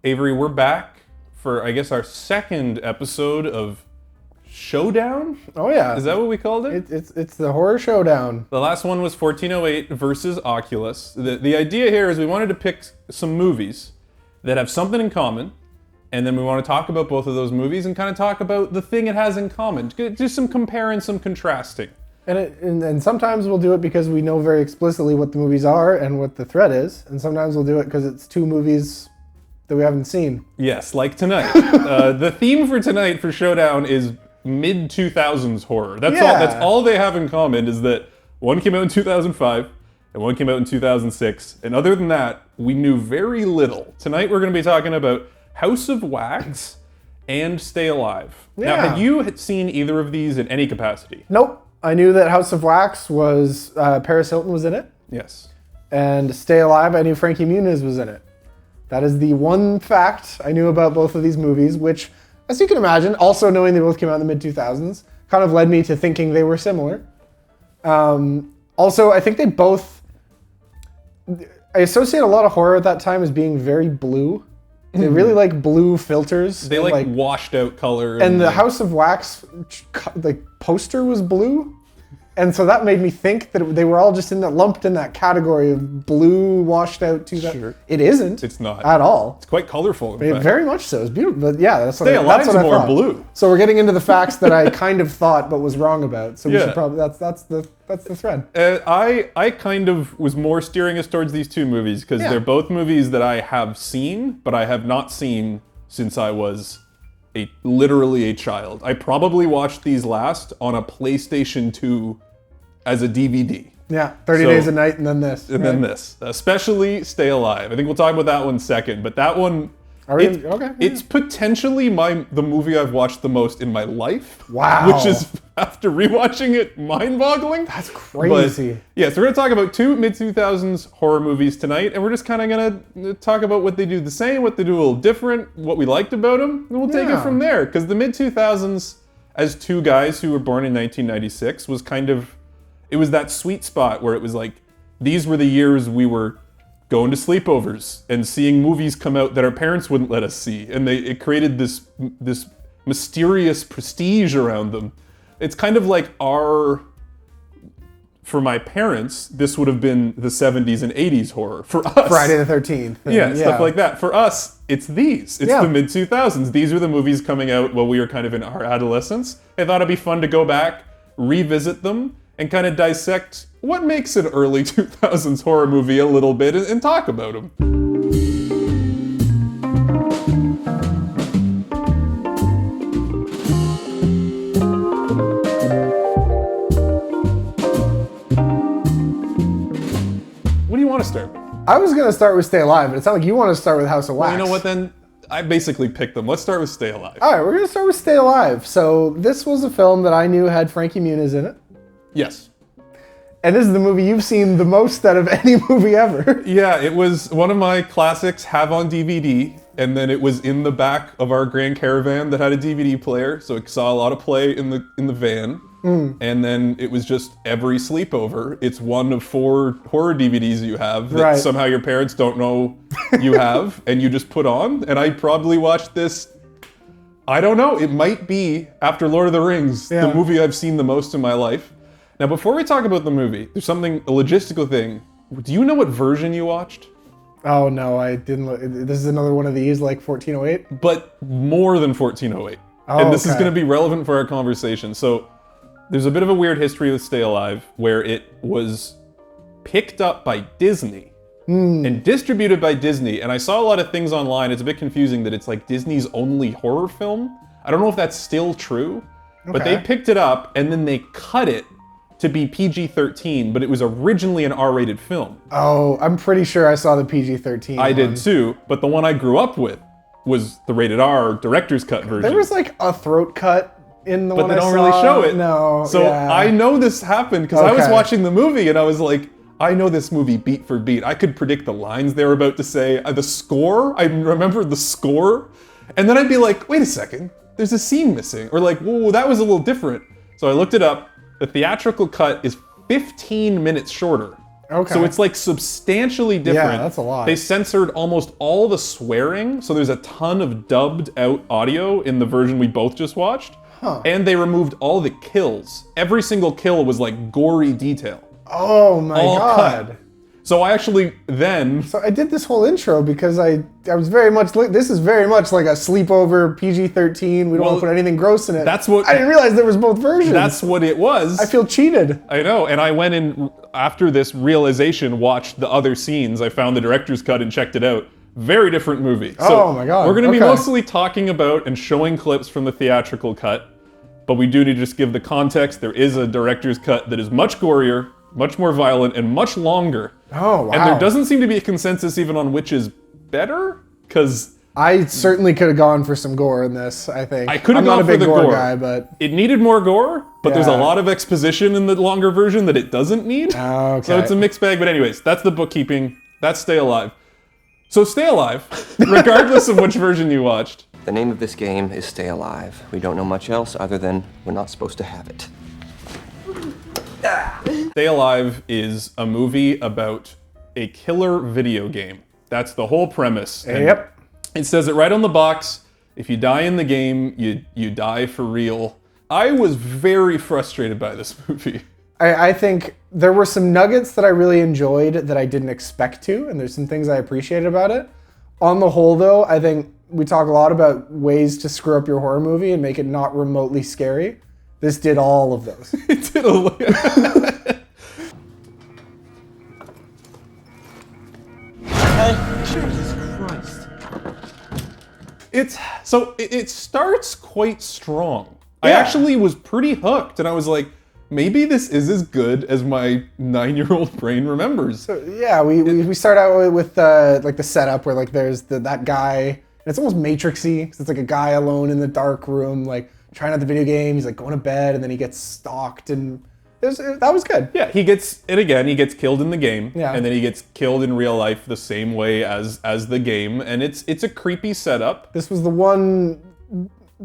Avery, we're back for, I guess, our second episode of Showdown? Oh yeah. Is that what we called it? It's the horror showdown. The last one was 1408 versus Oculus. The idea here is we wanted to pick some movies that have something in common, and then we want to talk about both of those movies and kind of talk about the thing it has in common. Do some comparing, some contrasting. And sometimes we'll do it because we know very explicitly what the movies are and what the threat is, and sometimes we'll do it because it's two movies that we haven't seen. Yes, like tonight. The theme for tonight for Showdown is Mid-2000's horror. That's all they have in common, is that one came out in 2005 and one came out in 2006. And other than that, we knew very little. Tonight we're going to be talking about House of Wax and Stay Alive. Yeah. Now, have you seen either of these in any capacity? Nope. I knew that House of Wax was Paris Hilton was in it, Yes. and Stay Alive, I knew Frankie Muniz was in it. That is the one fact I knew about both of these movies, which, as you can imagine, also knowing they both came out in the mid-2000s, kind of led me to thinking they were similar. Also, I think they both... I associate a lot of horror at that time as being very blue. They really like blue filters. They like washed out color. And the House of Wax poster was blue. And so that made me think that they were all just lumped in that category of blue, washed out. Sure. It isn't. It's not. At all. It's quite colorful. In fact. Very much so. It's beautiful. But yeah, that's what Stay Alive's that's what more I thought. blue. So we're getting into the facts that I kind of thought but was wrong about. So we Yeah. should probably that's the thread. I kind of was more steering us towards these two movies because they're both movies that I have seen, but I have not seen since I was literally a child. I probably watched these last on a PlayStation 2 as a DVD. Yeah, 30 Days a Night and then this. And then this. Especially Stay Alive. I think we'll talk about that one second, but that one... Okay. It's potentially the movie I've watched the most in my life. Wow. Which is, after rewatching it, mind-boggling. That's crazy. But, yeah, so we're going to talk about two mid-2000s horror movies tonight, and we're just kind of going to talk about what they do the same, what they do a little different, what we liked about them, and we'll take it from there. Because the mid-2000s, as two guys who were born in 1996, was kind of... It was that sweet spot where it was like, these were the years we were going to sleepovers and seeing movies come out that our parents wouldn't let us see. And it created this mysterious prestige around them. It's kind of like for my parents, this would have been the 70s and 80s horror. For us, Friday the 13th. Yeah, stuff like that. For us, it's these. It's the mid-2000s. These were the movies coming out while we were kind of in our adolescence. I thought it'd be fun to go back, revisit them, and kind of dissect what makes an early 2000s horror movie a little bit and talk about them. What do you want to start with? I was going to start with Stay Alive, but it sounded like you want to start with House of Wax. Well, you know what then? I basically picked them. Let's start with Stay Alive. All right, we're going to start with Stay Alive. So this was a film that I knew had Frankie Muniz in it. Yes. And this is the movie you've seen the most out of any movie ever. Yeah, it was one of my classics, have on DVD, and then it was in the back of our Grand Caravan that had a DVD player, so it saw a lot of play in the van. And then it was just every sleepover. It's one of 4 horror DVDs you have that somehow your parents don't know you have, and you just put on. And I probably watched this, I don't know, it might be, after Lord of the Rings, the movie I've seen the most in my life. Now, before we talk about the movie, there's a logistical thing. Do you know what version you watched? Oh, no, I didn't. This is another one of these, like 1408? But more than 1408. And this is going to be relevant for our conversation. So there's a bit of a weird history with Stay Alive where it was picked up by Disney and distributed by Disney. And I saw a lot of things online. It's a bit confusing that it's like Disney's only horror film. I don't know if that's still true, but they picked it up and then they cut it to be PG-13, but it was originally an R-rated film. Oh, I'm pretty sure I saw the PG-13 I did too, but the one I grew up with was the rated R director's cut version. There was like a throat cut in the one I saw. But they don't really show it. No, So I know this happened because I was watching the movie and I was like, I know this movie beat for beat. I could predict the lines they were about to say. The score, I remember the score. And then I'd be like, wait a second, there's a scene missing. Or like, whoa, that was a little different. So I looked it up. The theatrical cut is 15 minutes shorter Okay. So it's like substantially different. Yeah, that's a lot. They censored almost all the swearing, so there's a ton of dubbed out audio in the version we both just watched. Huh. And they removed all the kills. Every single kill was like gory detail. Oh my God. Cut. So I actually then... So I did this whole intro because I was very much like, this is very much like a sleepover PG-13. We don't want to put anything gross in it. That's what... I didn't realize there was both versions. That's what it was. I feel cheated. I know, and I went in, after this realization, watched the other scenes. I found the director's cut and checked it out. Very different movie. So oh my God. We're gonna be mostly talking about and showing clips from the theatrical cut, but we do need to just give the context. There is a director's cut that is much gorier, much more violent, and much longer. Oh, wow. And there doesn't seem to be a consensus even on which is better, because... I certainly could have gone for some gore in this, I think. I could have I'm gone not a big for the gore gore guy, but... It needed more gore, but there's a Yeah. lot of exposition in the longer version that it doesn't need. Okay. So it's a mixed bag, but anyways, that's the bookkeeping. That's Stay Alive. So Stay Alive, regardless of which version you watched. The name of this game is Stay Alive. We don't know much else other than we're not supposed to have it. Stay Alive is a movie about a killer video game. That's the whole premise. And Yep. it says it right on the box. If you die in the game, you die for real. I was very frustrated by this movie. I think there were some nuggets that I really enjoyed that I didn't expect to, and there's some things I appreciated about it. On the whole, though, I think we talk a lot about ways to screw up your horror movie and make it not remotely scary. This did all of those. It did a Jesus Christ. It starts quite strong. I Yeah. actually was pretty hooked, and I was like, maybe this is as good as my 9-year-old brain remembers. So, yeah, we start out with like the setup where like there's that guy, and it's almost Matrixy, 'cause it's like a guy alone in the dark room, like trying out the video game. He's like going to bed, and then he gets stalked, and that was good. Yeah, he gets killed in the game, Yeah. and then he gets killed in real life the same way as the game, and it's a creepy setup. This was the one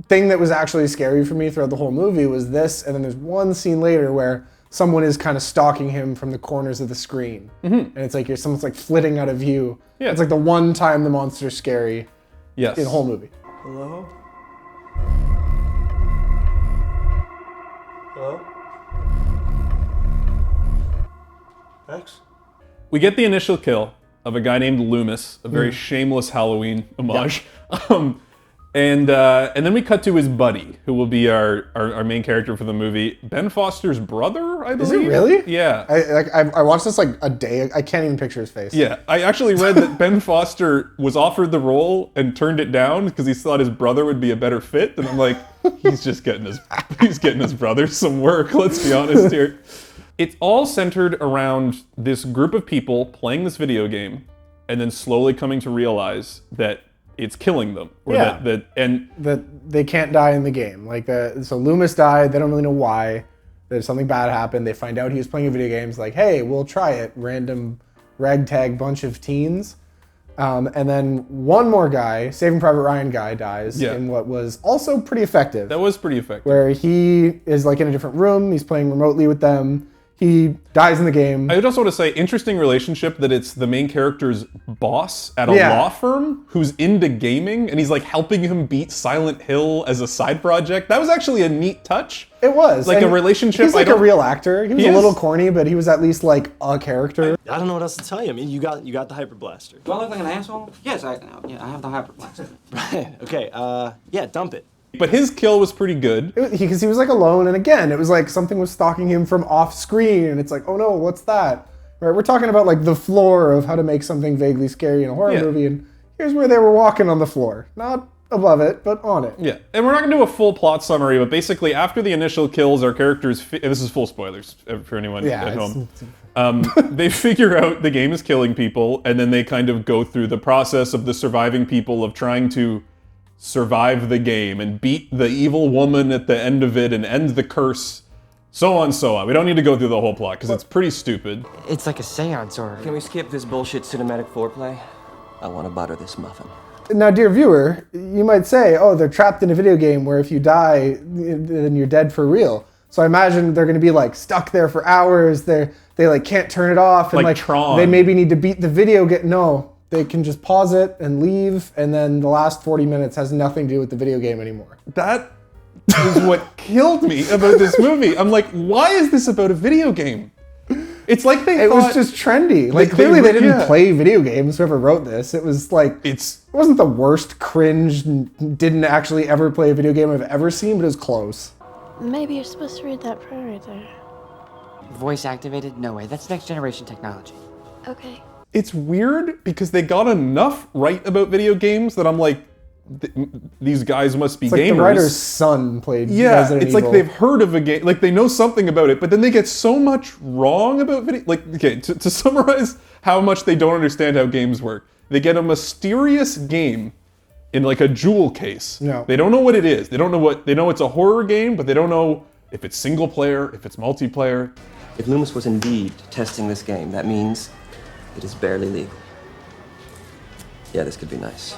thing that was actually scary for me throughout the whole movie was this, and then there's one scene later where someone is kind of stalking him from the corners of the screen, and it's like someone's like flitting out of view. Yeah. It's like the one time the monster's scary Yes. in the whole movie. Hello? Hello? X? We get the initial kill of a guy named Loomis, a very shameless Halloween homage. And then we cut to his buddy, who will be our main character for the movie, Ben Foster's brother, I believe. Is it really? Yeah. I watched this like a day. I can't even picture his face. Yeah, I actually read that Ben Foster was offered the role and turned it down because he thought his brother would be a better fit. And I'm like, he's getting his brother some work, let's be honest here. It's all centered around this group of people playing this video game and then slowly coming to realize that it's killing them. Or Yeah. That they can't die in the game. So Loomis died. They don't really know why. There's something bad happened. They find out he was playing video games. Like, hey, we'll try it. Random ragtag bunch of teens. And then one more guy, Saving Private Ryan guy, dies in what was also pretty effective. That was pretty effective. Where he is like in a different room. He's playing remotely with them. He dies in the game. I would also want to say, interesting relationship that it's the main character's boss at a law firm who's into gaming, and he's like helping him beat Silent Hill as a side project. That was actually a neat touch. It was. Like And a relationship. He's like a real actor. He was He a little is. corny, but he was at least like a character. I don't know what else to tell you. I mean, you got the hyper blaster. Do I look like an asshole? Yes, I have the hyper blaster. Right. Okay. Yeah. Dump it. But his kill was pretty good. Because he was like alone, and again, it was like something was stalking him from off screen, and it's like, oh no, what's that? Right? We're talking about like the floor of how to make something vaguely scary in a horror movie, and here's where they were walking on the floor. Not above it, but on it. Yeah, and we're not going to do a full plot summary, but basically after the initial kills, our characters, and this is full spoilers for anyone at home, they figure out the game is killing people, and then they kind of go through the process of the surviving people of trying to survive the game and beat the evil woman at the end of it and end the curse, so on, so on. We don't need to go through the whole plot because it's pretty stupid. It's like a seance or... Can we skip this bullshit cinematic foreplay? I want to butter this muffin. Now, dear viewer, you might say, oh, they're trapped in a video game where if you die, then you're dead for real. So I imagine they're going to be like stuck there for hours. They like can't turn it off, and Like Tron. they maybe need to beat the video game. No, they can just pause it and leave, and then the last 40 minutes has nothing to do with the video game anymore. That is what killed me about this movie. I'm like, why is this about a video game? It's like It was just trendy. Like clearly they didn't play video games. Whoever wrote this, it was like it wasn't the worst cringe. Didn't actually ever play a video game I've ever seen, but it was close. Maybe you're supposed to read that prayer right there. Voice activated? No way. That's next generation technology. Okay. It's weird because they got enough right about video games that I'm like, these guys must be It's like gamers. the writer's son played Resident it's Evil. like they've heard of a game, like they know something about it, but then they get so much wrong about video. Like, okay, to summarize how much they don't understand how games work, they get a mysterious game in like a jewel case. No. They don't know what it is. They know it's a horror game, but they don't know if it's single player, if it's multiplayer. If Loomis was indeed testing this game, that means it is barely legal. Yeah, this could be nice.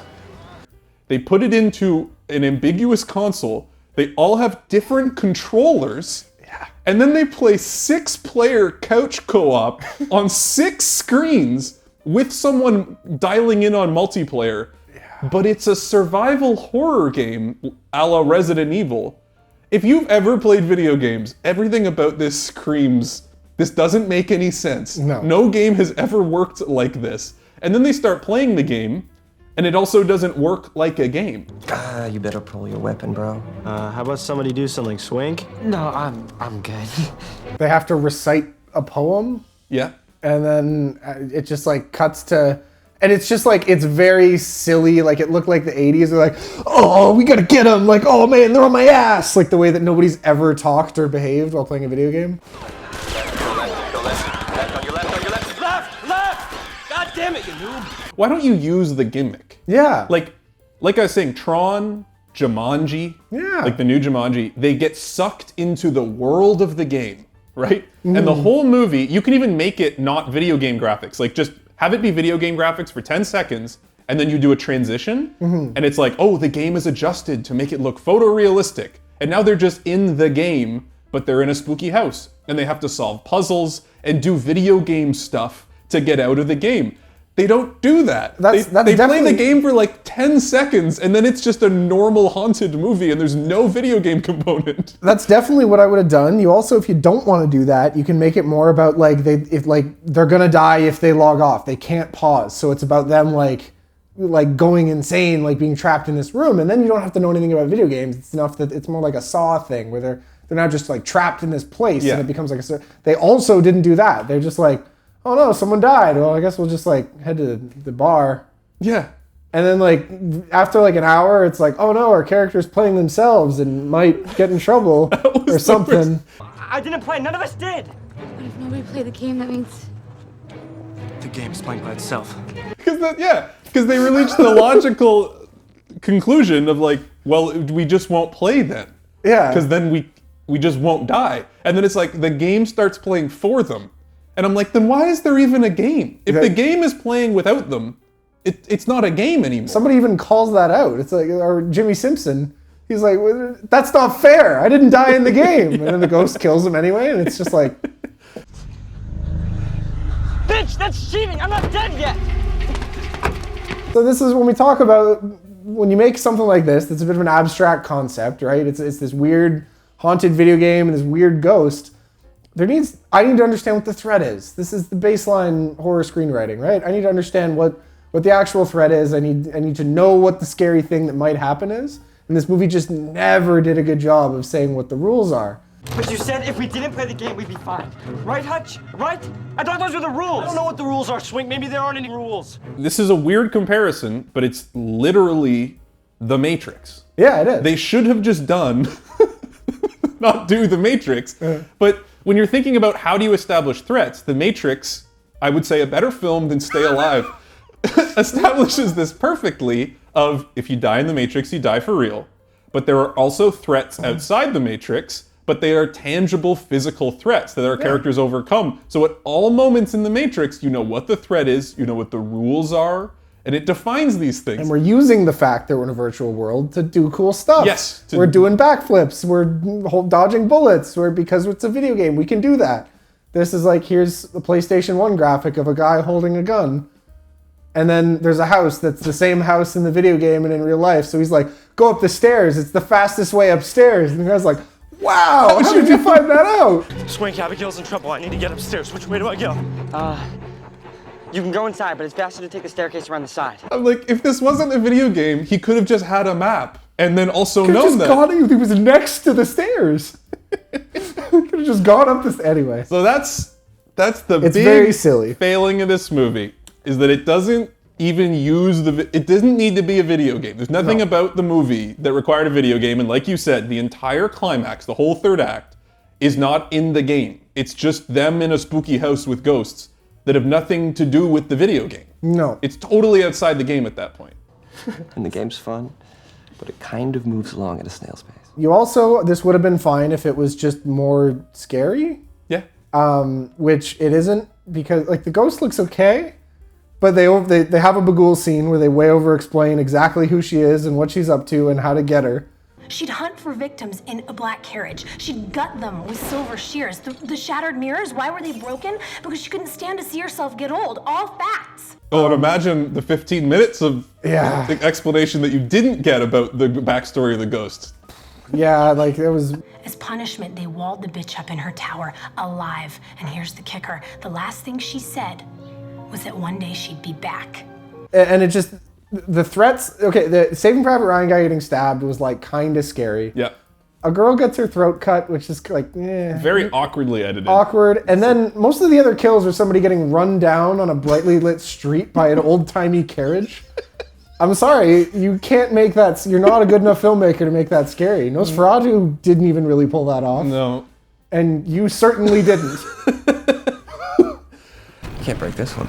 They put it into an ambiguous console. They all have different controllers. Yeah. And then they play 6-player couch co-op on 6 screens with someone dialing in on multiplayer. Yeah. But it's a survival horror game a la Resident Evil. If you've ever played video games, everything about this screams, this doesn't make any sense. No. No game has ever worked like this. And then they start playing the game, and it also doesn't work like a game. You better pull your weapon, bro. How about somebody do something? Swink? No, I'm good. They have to recite a poem, Yeah. and then it just like cuts to, and it's just like, it's very silly. Like it looked like the 80s. They're like, oh, we gotta get them. Like, oh man, they're on my ass. Like the way that nobody's ever talked or behaved while playing a video game. God damn it, you noob! Why don't you use the gimmick? Yeah. Like I was saying, Tron, Jumanji, Yeah. like the new Jumanji, they get sucked into the world of the game, right? And the whole movie, you can even make it not video game graphics. Like just have it be video game graphics for 10 seconds, and then you do a transition, and it's like, oh, the game is adjusted to make it look photorealistic. And now they're just in the game, but they're in a spooky house, and they have to solve puzzles and do video game stuff to get out of the game. They don't do that. That's they play definitely- the game for like 10 seconds, and then it's just a normal haunted movie, and there's no video game component. That's definitely what I would have done. You also, if you don't want to do that, you can make it more about like they're gonna die if they log off. They can't pause, so it's about them like going insane, like being trapped in this room, and then you don't have to know anything about video games. It's enough that it's more like a Saw thing where they're not just like trapped in this place, Yeah. and it becomes like a. They also didn't do that. They're just like, oh no, someone died. Well, I guess we'll just like head to the bar. Yeah. And then like after like an hour, it's like, oh no, our character's playing themselves and might get in trouble or something. I didn't play, none of us did! But if nobody played the game, that means The game's playing by itself. Because they reached the logical conclusion of like, well, we just won't play then. Yeah. Because then we just won't die. And then it's like the game starts playing for them. And I'm like, then why is there even a game? If the game is playing without them, it's not a game anymore. Somebody even calls that out. It's like, or Jimmy Simpson, he's like, well, that's not fair. I didn't die in the game. And then the ghost kills him anyway. And it's just like, Bitch, that's cheating! I'm not dead yet! so this is when we talk about, when you make something like this, that's a bit of an abstract concept, right? It's this weird haunted video game and this weird ghost. I need to understand what the threat is. This is the baseline horror screenwriting, right? I need to understand what the actual threat is. I need to know what the scary thing that might happen is. And this movie just never did a good job of saying what the rules are. But you said if we didn't play the game, we'd be fine. Right, Hutch? Right? I thought those were the rules! I don't know what the rules are, Swink. Maybe there aren't any rules. This is a weird comparison, but it's literally The Matrix. Yeah, it is. They should have just done, not do The Matrix, but when you're thinking about how do you establish threats, The Matrix, I would say a better film than Stay Alive, establishes this perfectly of if you die in The Matrix, you die for real. But there are also threats outside The Matrix, but they are tangible physical threats that our characters overcome. So at all moments in The Matrix, you know what the threat is, you know what the rules are, And it defines these things. And we're using the fact that we're in a virtual world to do cool stuff. Yes. We're doing backflips. We're dodging bullets. Because it's a video game, we can do that. This is like, here's the PlayStation 1 graphic of a guy holding a gun. And then there's a house that's the same house in the video game and in real life. So he's like, go up the stairs. It's the fastest way upstairs. And the guy's like, wow, how did you find that out? Swank, Abigail's in trouble. I need to get upstairs. Which way do I go? You can go inside, but it's faster to take the staircase around the side. I'm like, if this wasn't a video game, he could have just had a map and then also Could have known just that. he was next to the stairs. Could have just gone up this anyway. So that's the It's big very silly. failing of this movie, is that it doesn't even use it doesn't need to be a video game. There's nothing about the movie that required a video game, and like you said, the entire climax, the whole third act, is not in the game. It's just them in a spooky house with ghosts that have nothing to do with the video game. No. It's totally outside the game at that point. And the game's fun, but it kind of moves along at a snail's pace. You also, this would have been fine if it was just more scary, Yeah. which it isn't, because like the ghost looks okay, but they have a Bagul scene where they way over explain exactly who she is and what she's up to and how to get her. She'd hunt for victims in a black carriage. She'd gut them with silver shears. The shattered mirrors, why were they broken? Because she couldn't stand to see herself get old. All facts. Oh, and imagine the 15 minutes of the explanation that you didn't get about the backstory of the ghost. Yeah, like it was... As punishment, they walled the bitch up in her tower, alive. And here's the kicker. The last thing she said was that one day she'd be back. And it just... The threats... Okay, the Saving Private Ryan guy getting stabbed was like kind of scary. Yeah. A girl gets her throat cut, which is like... Very awkwardly edited. Awkward. And then most of the other kills are somebody getting run down on a brightly lit street by an old-timey carriage. I'm sorry, you can't make that... You're not a good enough filmmaker to make that scary. Nosferatu didn't even really pull that off. No. And you certainly didn't. Can't break this one.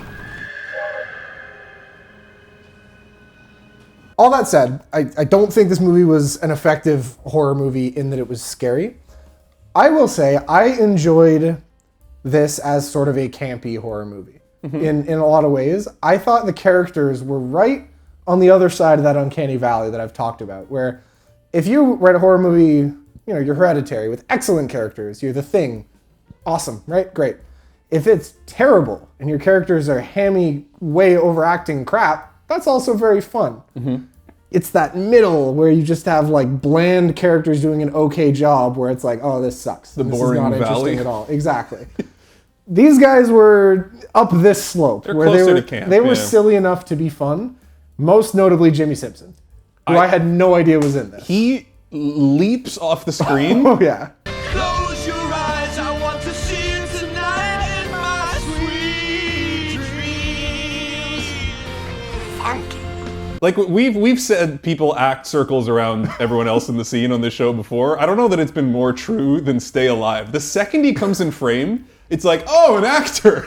All that said, I don't think this movie was an effective horror movie in that it was scary. I will say I enjoyed this as sort of a campy horror movie in a lot of ways. I thought the characters were right on the other side of that uncanny valley that I've talked about, where if you write a horror movie, you know, you're Hereditary with excellent characters, you're The Thing, awesome, right? Great. If it's terrible and your characters are hammy, way overacting crap, that's also very fun. It's that middle where you just have like bland characters doing an okay job where it's like, oh, this sucks. The this boring is not valley. interesting at all. Exactly. These guys were up this slope. They're where closer to camp, they were yeah. silly enough to be fun. Most notably Jimmy Simpson, who I had no idea was in this. He leaps off the screen. Oh yeah. Close your eyes, I want to see you tonight in my sweet dreams. Funky. Like we've said people act circles around everyone else in the scene on this show before. I don't know that it's been more true than Stay Alive. The second he comes in frame, it's like, oh, an actor.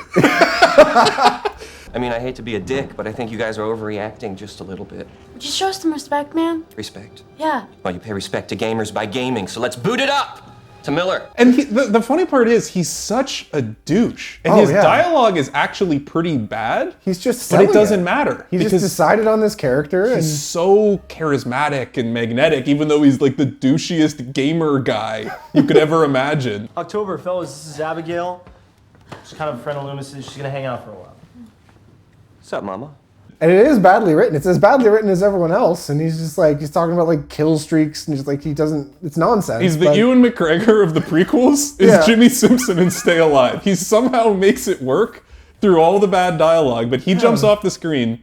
I mean, I hate to be a dick, but I think you guys are overreacting just a little bit. Would you show some respect, man? Respect. Yeah. Well, you pay respect to gamers by gaming, so let's boot it up to Miller. And the funny part is he's such a douche. And Oh, his yeah. dialogue is actually pretty bad. He's just But selling it doesn't matter. He just because decided on this character and he's so charismatic and magnetic, even though he's like the douchiest gamer guy you could ever imagine. October, fellas, this is Abigail. She's kind of a friend of Loomis's. She's gonna hang out for a while. What's up, mama? And it is badly written. It's as badly written as everyone else. And he's just like, he's talking about like kill streaks and just like, he doesn't, it's nonsense. He's the but- Ewan McGregor of the prequels, is Yeah. Jimmy Simpson in Stay Alive. He somehow makes it work through all the bad dialogue, but he jumps off the screen.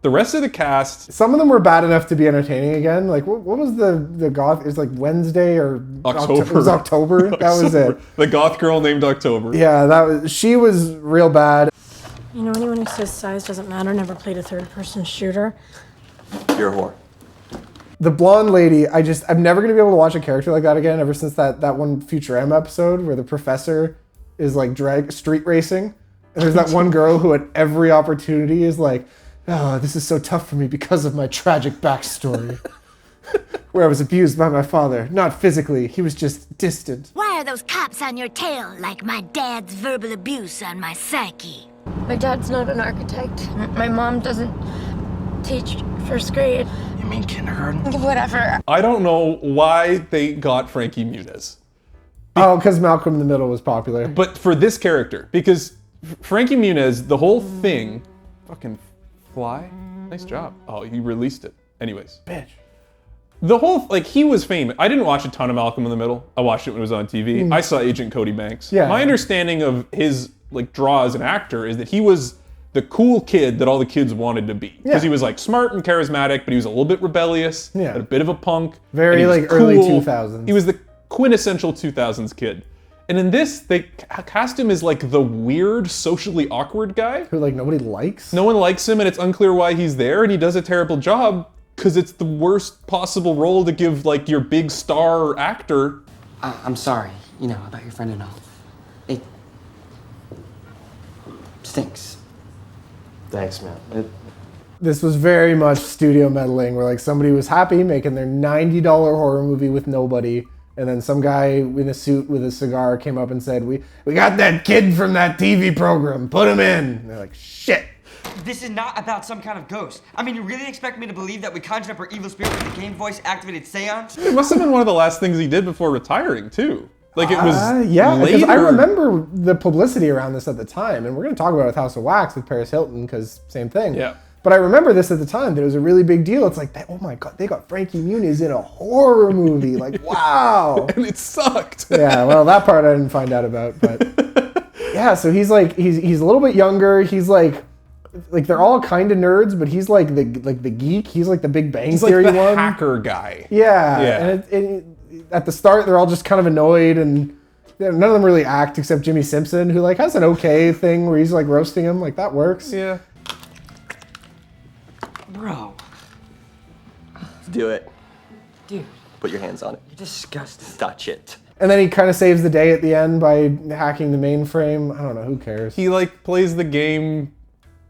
The rest of the cast, Some of them were bad enough to be entertaining again. Like, what was the goth? It was like Wednesday or October. It was October. That was it. the goth girl named October. Yeah, she was real bad. You know, anyone who says size doesn't matter never played a third-person shooter. You're a whore. The blonde lady, I'm never gonna be able to watch a character like that again. Ever since that one Futurama episode where the professor is like street racing, and there's that one girl who at every opportunity is like, "Oh, this is so tough for me because of my tragic backstory." Where I was abused by my father, not physically, he was just distant. Why are those cops on your tail like my dad's verbal abuse on my psyche? My dad's not an architect. My mom doesn't teach first grade. You mean kindergarten? Whatever. I don't know why they got Frankie Muniz. Oh, because Malcolm in the Middle was popular. But for this character, because Frankie Muniz, the whole thing, fucking fly, nice job. Oh, he released it. Anyways. Bitch. The whole, like, he was famous. I didn't watch a ton of Malcolm in the Middle. I watched it when it was on TV. I saw Agent Cody Banks. Yeah. My understanding of his, like, draw as an actor is that he was the cool kid that all the kids wanted to be. Because he was, like, smart and charismatic, but he was a little bit rebellious, Yeah. a bit of a punk. Very, and he was like, early 2000s. He was the quintessential 2000s kid. And in this, they cast him as, like, the weird, socially awkward guy. Who, like, nobody likes. No one likes him, and it's unclear why he's there, and he does a terrible job, because it's the worst possible role to give, like, your big star actor. I'm sorry, you know, about your friend and all. It stinks. Thanks, man. This was very much studio meddling, where like somebody was happy making their $90 horror movie with nobody, and then some guy in a suit with a cigar came up and said, "We got that kid from that TV program, put him in." And they're like, shit. This is not about some kind of ghost. I mean, you really expect me to believe that we conjured up our evil spirit with a game voice activated seance? It must have been one of the last things he did before retiring, too. Like, it was yeah, because later. I remember the publicity around this at the time, and we're going to talk about it with House of Wax with Paris Hilton, because same thing. Yeah. But I remember this at the time, that it was a really big deal. It's like, oh my God, they got Frankie Muniz in a horror movie. Like, wow. And it sucked. Yeah, well, that part I didn't find out about, but yeah, so he's like, he's a little bit younger. He's like they're all kind of nerds, but he's like the geek. He's like the Big Bang He's Theory like the one. hacker guy. Yeah. Yeah. And at the start, they're all just kind of annoyed, and none of them really act except Jimmy Simpson, who like has an okay thing where he's like roasting him. Like, that works. Yeah. Bro. Do it. Dude. Put your hands on it. You're disgusting. Touch it. And then he kind of saves the day at the end by hacking the mainframe. I don't know, who cares? He like plays the game.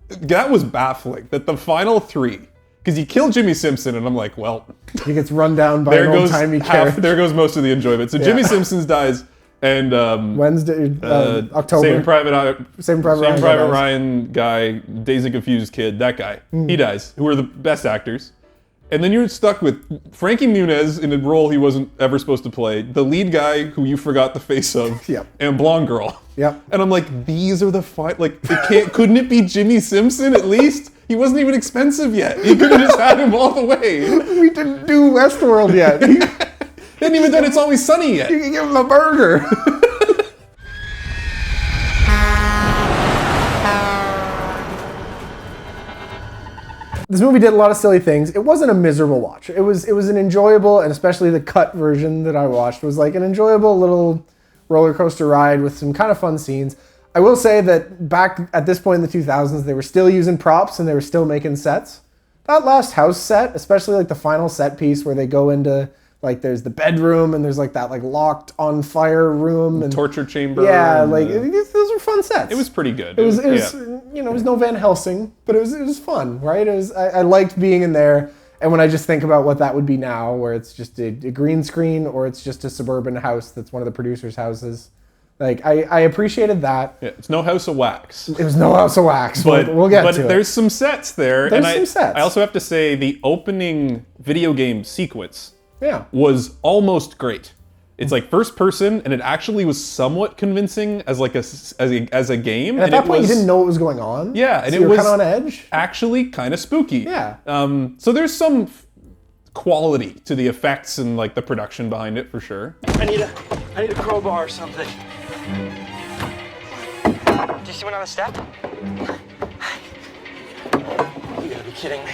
That was baffling. That the final three, because he killed Jimmy Simpson, and I'm like, well, He gets run down by an old-timey carriage. there goes most of the enjoyment. So Jimmy Simpson dies, and Wednesday, October. Saving Private Ryan Ryan guy, Dazed and Confused kid, that guy, he dies. Who are the best actors? And then you're stuck with Frankie Muniz in a role he wasn't ever supposed to play, the lead guy who you forgot the face of, Yep. and Blonde Girl. Yep. And I'm like, these are the couldn't it be Jimmy Simpson at least? He wasn't even expensive yet. He could have just had him all the way. We didn't do Westworld yet. He hadn't even done It's Always Sunny yet. You can give him a burger. This movie did a lot of silly things. It wasn't a miserable watch. It was an enjoyable, and especially the cut version that I watched was like an enjoyable little roller coaster ride with some kind of fun scenes. I will say that back at this point in the 2000s, they were still using props and they were still making sets. That last house set, especially like the final set piece where they go into, like, there's the bedroom and there's like that like locked on fire room and torture chamber. Yeah, and like those are fun sets. it was pretty good. It was you know, it was no Van Helsing, but it was fun, right? I liked being in there. And when I just think about what that would be now, where it's just a green screen or it's just a suburban house that's one of the producers' houses, like I appreciated that. Yeah, it's no House of Wax. It was no House of Wax, but we'll get to it. But there's some sets there. There's some sets. I also have to say the opening video game sequence Yeah. was almost great. It's like first person, and it actually was somewhat convincing as like as a game. And at that point, you didn't know what was going on. Yeah, and so it you were was kind of on edge. Actually, kind of spooky. Yeah. So there's some quality to the effects and like the production behind it for sure. I need a crowbar or something. Do you see one on the step? You gotta be kidding me.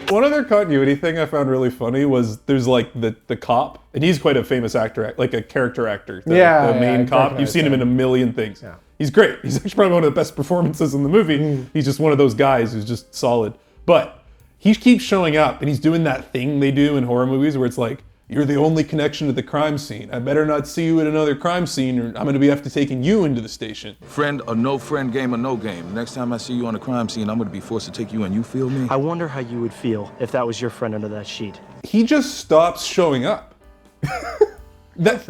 One other continuity thing I found really funny was there's like the cop, and he's quite a famous actor, like a character actor. The main cop. You've seen him in a million things. Yeah. He's great. He's actually probably one of the best performances in the movie. He's just one of those guys who's just solid. But he keeps showing up, and he's doing that thing they do in horror movies where it's like, you're the only connection to the crime scene. I better not see you at another crime scene, or I'm going to have to taking you into the station. Friend or no friend, game or no game. Next time I see you on a crime scene, I'm going to be forced to take you in. You feel me? I wonder how you would feel if that was your friend under that sheet. He just stops showing up. This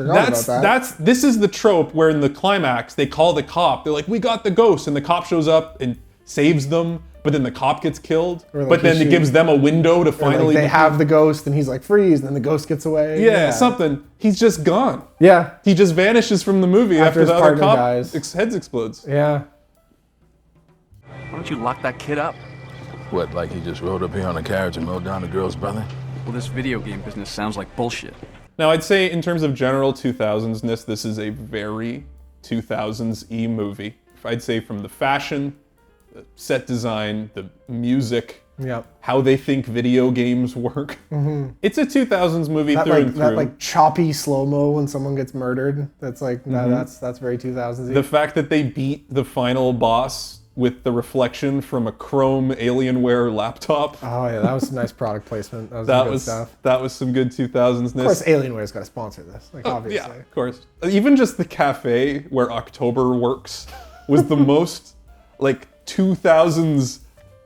is the trope where in the climax they call the cop. They're like, we got the ghost, and the cop shows up and saves them, but then the cop gets killed, Or, like, but then he it gives them a window to Or, like, finally... they have the ghost and he's like freeze, and then the ghost gets away. Yeah, something. He's just gone. Yeah. He just vanishes from the movie After after his the other partner cop dies. heads explodes. Yeah. Why don't you lock that kid up? What, like he just rode up here on a carriage and mowed down the girl's brother? Well, this video game business sounds like bullshit. Now, I'd say in terms of general 2000s-ness, this is a very 2000s-y movie. I'd say from the fashion, the set design, the music, how they think video games work. It's a 2000s movie through and through. That like choppy slow-mo when someone gets murdered. That's like, that's very 2000s-y. The fact that they beat the final boss with the reflection from a chrome Alienware laptop. Oh yeah, that was some nice product placement. That was some good stuff. That was some good 2000s-ness. Of course, Alienware's got to sponsor this. Like, obviously. Yeah, of course. Even just the cafe where October works was the most like 2000s,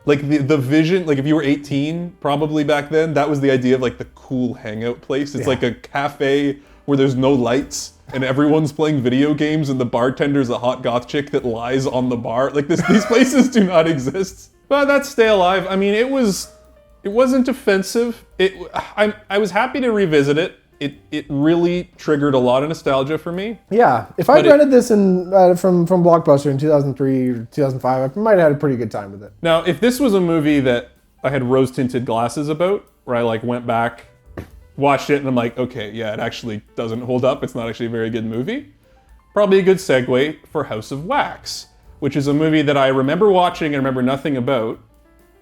like the vision. Like if you were 18, probably back then, that was the idea of like the cool hangout place. It's like a cafe where there's no lights and everyone's playing video games and the bartender's a hot goth chick that lies on the bar. Like these places do not exist. But that's Stay Alive. I mean, it wasn't offensive. I was happy to revisit it. It really triggered a lot of nostalgia for me. Yeah, if I rented this in from Blockbuster in 2003 or 2005, I might have had a pretty good time with it. Now, if this was a movie that I had rose-tinted glasses about, where I like went back, watched it, and I'm like, okay, yeah, it actually doesn't hold up. It's not actually a very good movie. Probably a good segue for House of Wax, which is a movie that I remember watching and remember nothing about.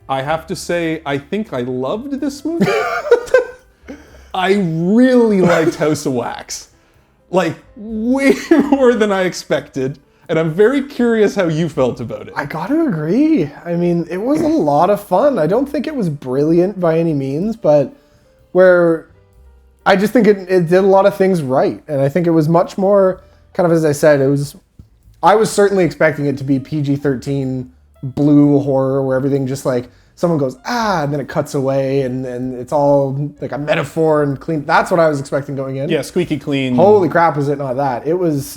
I have to say, I think I loved this movie. I really liked House of Wax. Like, way more than I expected. And I'm very curious how you felt about it. I gotta agree. I mean, it was a lot of fun. I don't think it was brilliant by any means, but I just think it did a lot of things right. And I think it was much more, kind of as I said, I was certainly expecting it to be PG-13 blue horror where everything just like, someone goes, and then it cuts away and it's all like a metaphor and clean. That's what I was expecting going in. Yeah, squeaky clean. Holy crap, was it not that? It was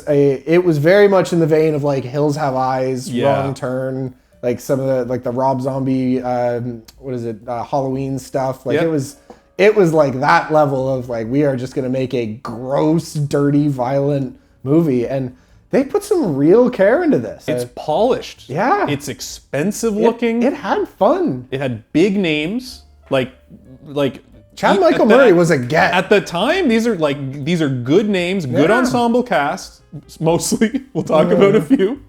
very much in the vein of like Hills Have Eyes, Wrong Turn, like some of the Rob Zombie, Halloween stuff. Like it was like that level of like, we are just gonna make a gross, dirty, violent movie. And they put some real care into this. It's polished. Yeah. It's expensive looking. It had fun. It had big names. Like Chad Michael Murray was a get. At the time, these are good names, good ensemble cast, mostly. We'll talk about a few.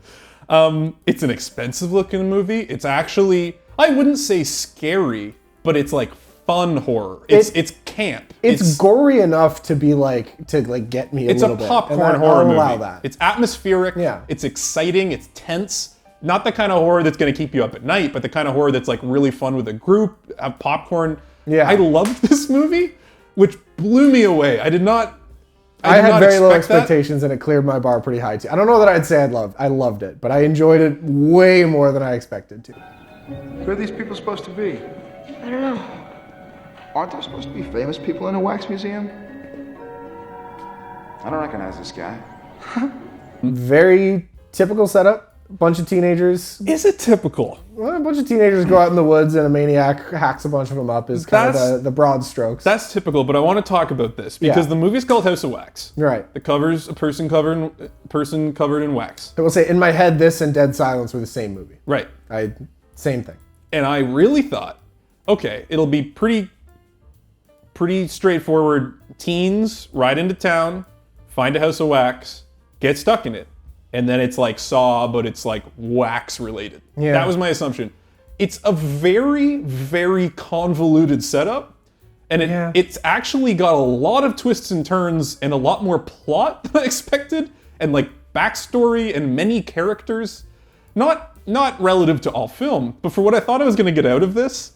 It's an expensive looking movie. It's actually, I wouldn't say scary, but it's like fun horror. It's camp. It's gory enough to be like, get me a little bit. It's a popcorn horror movie. Allow that. It's atmospheric. Yeah. It's exciting. It's tense. Not the kind of horror that's going to keep you up at night, but the kind of horror that's like really fun with a group, have popcorn. Yeah. I loved this movie, which blew me away. I had very low expectations and it cleared my bar pretty high too. I don't know that I'd say I loved it, but I enjoyed it way more than I expected to. Who are these people supposed to be? I don't know. Aren't there supposed to be famous people in a wax museum? I don't recognize this guy. Very typical setup. Bunch of teenagers. Is it typical? Well, a bunch of teenagers go out in the woods and a maniac hacks a bunch of them up is kind of the broad strokes. That's typical, but I want to talk about this because the movie's called House of Wax. Right. The cover's a person covered in wax. I will say, in my head, this and Dead Silence were the same movie. Right. Same thing. And I really thought, okay, it'll be pretty straightforward. Teens ride into town, find a house of wax, get stuck in it. And then it's like Saw, but it's like wax related. Yeah. That was my assumption. It's a very, very convoluted setup. And it's actually got a lot of twists and turns and a lot more plot than I expected. And like backstory and many characters. Not relative to all film, but for what I thought I was going to get out of this,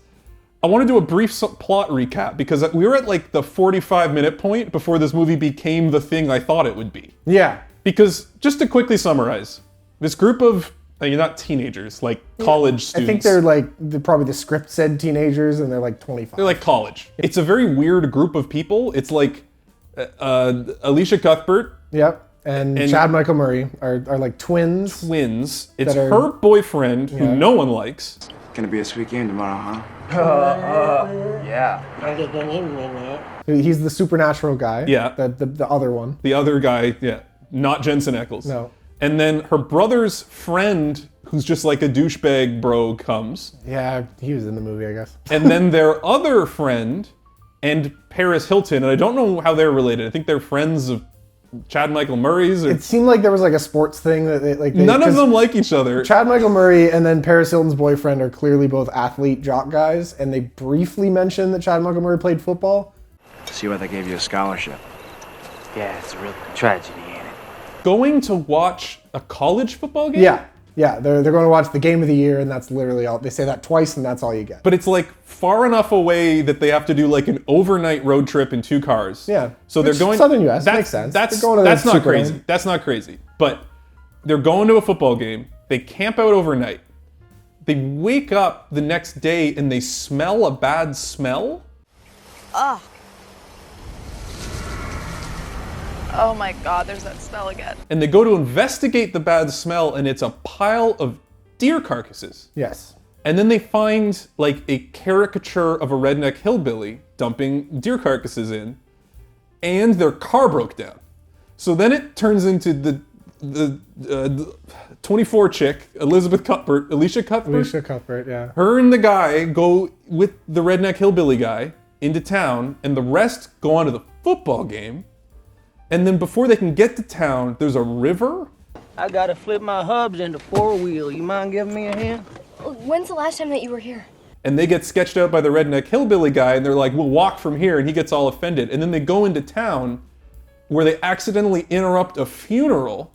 I want to do a brief plot recap because we were at like the 45-minute point before this movie became the thing I thought it would be. Yeah. Because, just to quickly summarize, this group of, you're not teenagers, like college students. I think they're probably the script said teenagers and they're like 25. They're like college. It's a very weird group of people. It's like Alicia Cuthbert. Yep. And Chad Michael Murray are like twins. It's her boyfriend, who no one likes. Gonna be a sweet game tomorrow, huh? Yeah. He's the supernatural guy. Yeah. The other one. The other guy, yeah, not Jensen Ackles. No. And then her brother's friend, who's just like a douchebag bro, comes. Yeah, he was in the movie, I guess. And then their other friend and Paris Hilton, and I don't know how they're related. I think they're friends of Chad Michael Murray's. Or... It seemed like there was like a sports thing that they, None of them like each other. Chad Michael Murray and then Paris Hilton's boyfriend are clearly both athlete jock guys, and they briefly mentioned that Chad Michael Murray played football. See why they gave you a scholarship. Yeah, it's a real tragedy, ain't it? Going to watch a college football game? Yeah, they're going to watch the game of the year, and that's literally all. They say that twice, and that's all you get. But it's like far enough away that they have to do like an overnight road trip in 2 cars. Yeah. So they're going Southern U.S. Makes sense. That's They're going to that's the not Superdome. crazy. That's not crazy. But they're going to a football game. They camp out overnight. They wake up the next day and they smell a bad smell. Ugh. Oh my God, there's that smell again. And they go to investigate the bad smell, and it's a pile of deer carcasses. Yes. And then they find like a caricature of a redneck hillbilly dumping deer carcasses in, and their car broke down. So then it turns into the 24 chick, Alicia Cuthbert. Alicia Cuthbert, yeah. Her and the guy go with the redneck hillbilly guy into town, and the rest go on to the football game. And then before they can get to town, there's a river. I gotta flip my hubs into 4-wheel. You mind giving me a hand? When's the last time that you were here? And they get sketched out by the redneck hillbilly guy, and they're like, we'll walk from here, and he gets all offended. And then they go into town where they accidentally interrupt a funeral.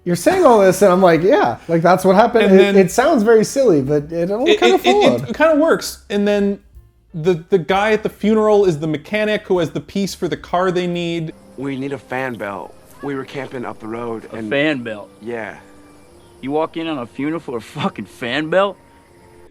You're saying all this, and I'm like, yeah, like that's what happened. And then, it sounds very silly, but it all kind of followed. It kind of works. And then the guy at the funeral is the mechanic who has the piece for the car they need. We need a fan belt. We were camping up the road and... A fan belt? Yeah. You walk in on a funeral for a fucking fan belt?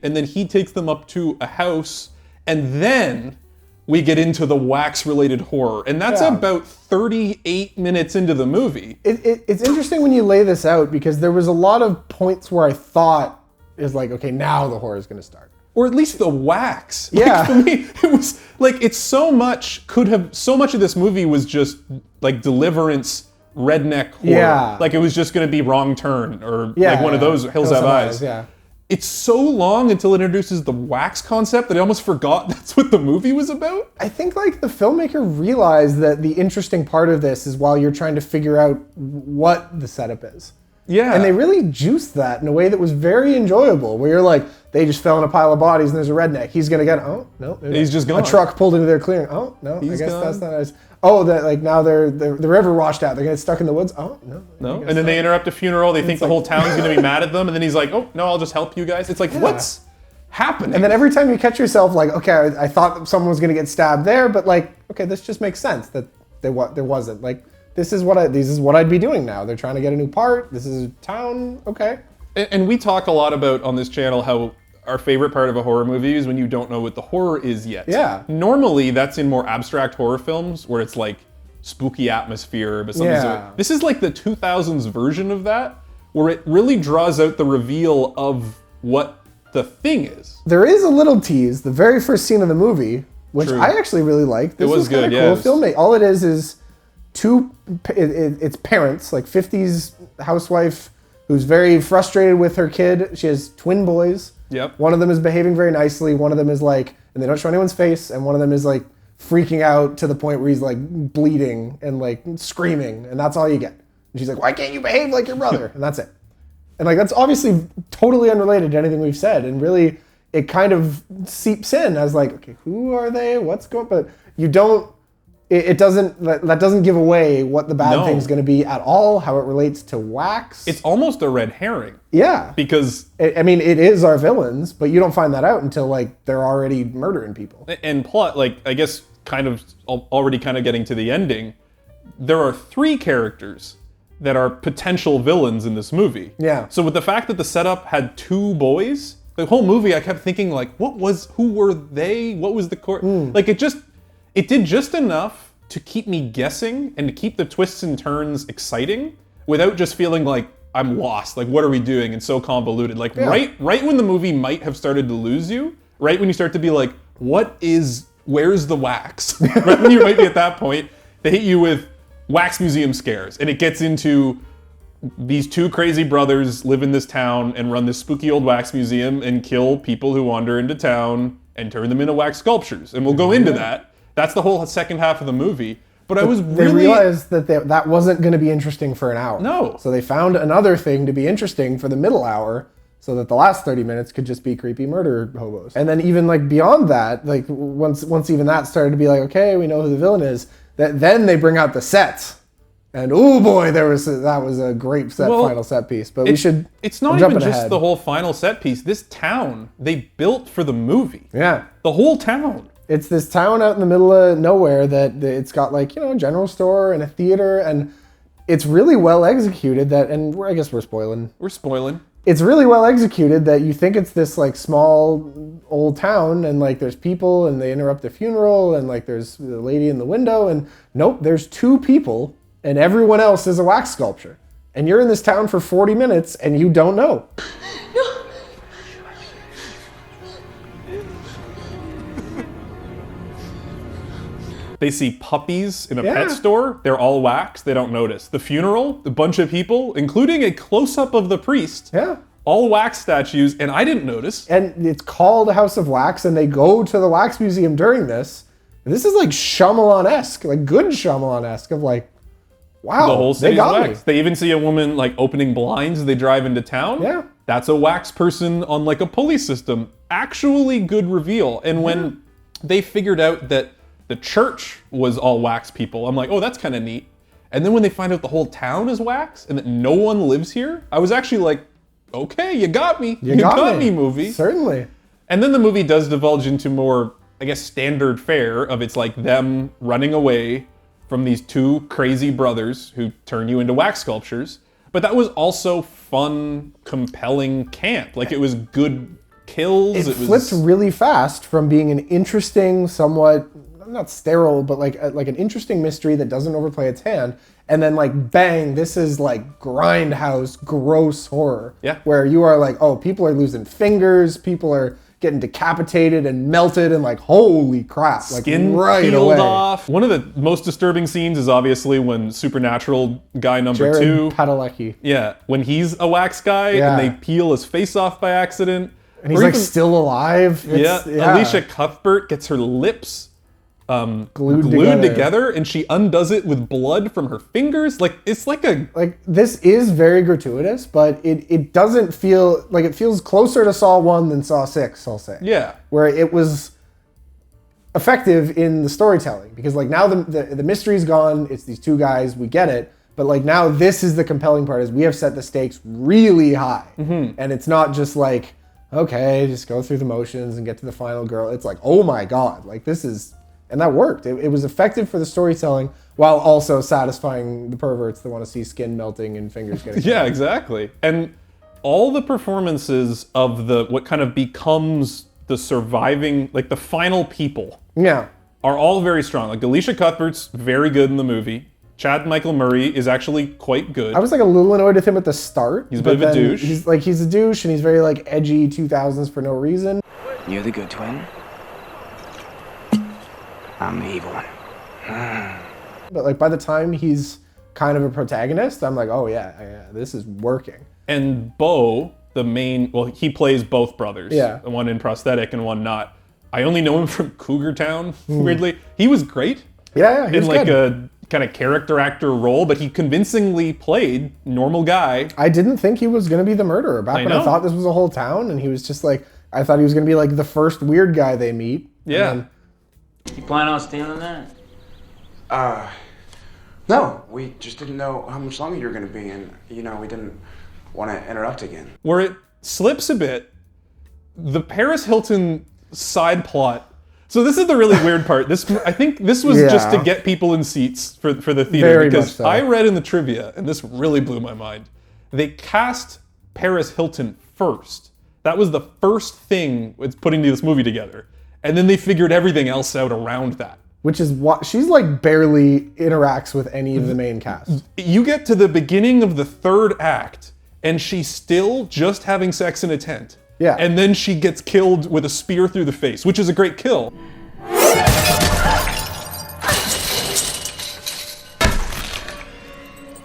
And then he takes them up to a house, and then we get into the wax-related horror. And that's about 38 minutes into the movie. It's interesting when you lay this out, because there was a lot of points where I thought, is like, okay, now the horror is going to start. Or at least the wax. Yeah. Like, for me, it was like, it's so much of this movie was just like Deliverance redneck horror. Yeah. Like it was just going to be Wrong Turn or like one of those Hills Have Eyes. Yeah. It's so long until it introduces the wax concept that I almost forgot that's what the movie was about. I think like the filmmaker realized that the interesting part of this is while you're trying to figure out what the setup is. Yeah. And they really juiced that in a way that was very enjoyable, where you're like, they just fell in a pile of bodies and there's a redneck. He's gonna get, oh, no. He's just gone. A truck pulled into their clearing. Oh, no, I guess that's not nice. Oh, that like now the river washed out. They're gonna get stuck in the woods. Oh, no. No. And then they interrupt a funeral. They think the whole town's gonna be mad at them. And then he's like, oh, no, I'll just help you guys. It's like, what's happening? And then every time you catch yourself like, okay, I thought someone was gonna get stabbed there, but like, okay, this just makes sense that there wasn't. Like, this is what I'd be doing now. They're trying to get a new part. This is a town. Okay. And we talk a lot about on this channel how our favorite part of a horror movie is when you don't know what the horror is yet. Yeah. Normally, that's in more abstract horror films where it's like spooky atmosphere. But this is like the 2000s version of that, where it really draws out the reveal of what the thing is. There is a little tease, the very first scene of the movie, which True. I actually really liked. This It was good, kinda yeah. cool filmmaking. All it is it's parents, like 50s housewife who's very frustrated with her kid. She has twin boys. Yep. One of them is behaving very nicely. One of them is like, and they don't show anyone's face. And one of them is like freaking out to the point where he's like bleeding and like screaming. And that's all you get. And she's like, why can't you behave like your brother? And that's it. And like, that's obviously totally unrelated to anything we've said. And really, it kind of seeps in as like, okay, who are they? What's going on? But you don't, that doesn't give away what the bad thing's going to be at all, how it relates to wax. It's almost a red herring. Yeah. Because... I mean, it is our villains, but you don't find that out until, like, they're already murdering people. And plot, like, I guess kind of already kind of getting to the ending, there are 3 characters that are potential villains in this movie. Yeah. So with the fact that the setup had 2 boys, the whole movie I kept thinking, like, who were they? What was the core? Like, it did just enough to keep me guessing and to keep the twists and turns exciting without just feeling like I'm lost. Like, what are we doing? And so convoluted. Like, right when the movie might have started to lose you, right when you start to be like, where's the wax? Right when you might be at that point, they hit you with wax museum scares. And it gets into these two crazy brothers live in this town and run this spooky old wax museum and kill people who wander into town and turn them into wax sculptures. And we'll go into that. That's the whole second half of the movie. But I was really... They realized that that wasn't going to be interesting for an hour. No. So they found another thing to be interesting for the middle hour so that the last 30 minutes could just be creepy murder hobos. And then even like beyond that, like once even that started to be like, okay, we know who the villain is, then they bring out the sets. And oh boy, that was a great final set piece. But it's not even just the whole final set piece. This town they built for the movie. Yeah. The whole town. It's this town out in the middle of nowhere that it's got like, a general store and a theater, and it's really well executed and I guess we're spoiling. We're spoiling. It's really well executed that you think it's this like small old town and like there's people and they interrupt the funeral and like there's the lady in the window and nope, there's two people and everyone else is a wax sculpture. And you're in this town for 40 minutes and you don't know. They see puppies in a pet store. They're all wax. They don't notice. The funeral, a bunch of people, including a close-up of the priest. Yeah. All wax statues, and I didn't notice. And it's called House of Wax, and they go to the wax museum during this. This is like Shyamalan-esque, like good Shyamalan-esque of like, wow, the whole they got wax. They even see a woman like opening blinds as they drive into town. Yeah. That's a wax person on like a pulley system. Actually good reveal. And when they figured out that the church was all wax people, I'm like, oh, that's kind of neat. And then when they find out the whole town is wax and that no one lives here, I was actually like, okay, you got me. You got me, movie. Certainly. And then the movie does divulge into more, I guess, standard fare of it's like them running away from these two crazy brothers who turn you into wax sculptures. But that was also fun, compelling camp. Like, it was good kills. It flipped really fast from being an interesting, somewhat, not sterile, but like an interesting mystery that doesn't overplay its hand. And then like, bang, this is like grindhouse, gross horror. Yeah. Where you are like, oh, people are losing fingers, people are getting decapitated and melted and like, holy crap. Skin like, right peeled away. off. One of the most disturbing scenes is obviously when Supernatural guy number Jared 2. Padalecki. Yeah. When he's a wax guy and they peel his face off by accident. And he's like still alive. Alicia Cuthbert gets her lips glued together and she undoes it with blood from her fingers. Like, it's like this is very gratuitous, but it doesn't feel like it feels closer to Saw 1 than Saw 6, I'll say. Yeah. Where it was effective in the storytelling because like now the mystery's gone, it's these two guys, we get it, but like now this is the compelling part is we have set the stakes really high. And it's not just like, okay, just go through the motions and get to the final girl. It's like, oh my God, like this is... And that worked. It was effective for the storytelling while also satisfying the perverts that want to see skin melting and fingers getting... Yeah, exactly. And all the performances of what kind of becomes the surviving, like the final people... Yeah. ...are all very strong. Like Alicia Cuthbert's very good in the movie. Chad Michael Murray is actually quite good. I was like a little annoyed with him at the start. He's a bit of a douche. He's a douche and he's very like edgy 2000s for no reason. You're the good twin. I'm the evil one. But like by the time he's kind of a protagonist, I'm like, oh yeah, this is working. And Bo, the main, well, he plays both brothers. Yeah. One in prosthetic and one not. I only know him from Cougar Town, weirdly. He was great. Yeah, he was in like good. A kind of character actor role, but he convincingly played normal guy. I didn't think he was going to be the murderer. Back when I thought this was a whole town, and he was just like, I thought he was going to be like the first weird guy they meet. Yeah. You plan on stealing that? No, we just didn't know how much longer you were going to be, and, we didn't want to interrupt again. Where it slips a bit, the Paris Hilton side plot. So this is the really weird part. I think this was just to get people in seats for the theater. Very because much so. I read in the trivia, and this really blew my mind, they cast Paris Hilton first. That was the first thing with putting this movie together. And then they figured everything else out around that. Which is what she's like barely interacts with any of the main cast. You get to the beginning of the third act, and she's still just having sex in a tent. Yeah. And then she gets killed with a spear through the face, which is a great kill.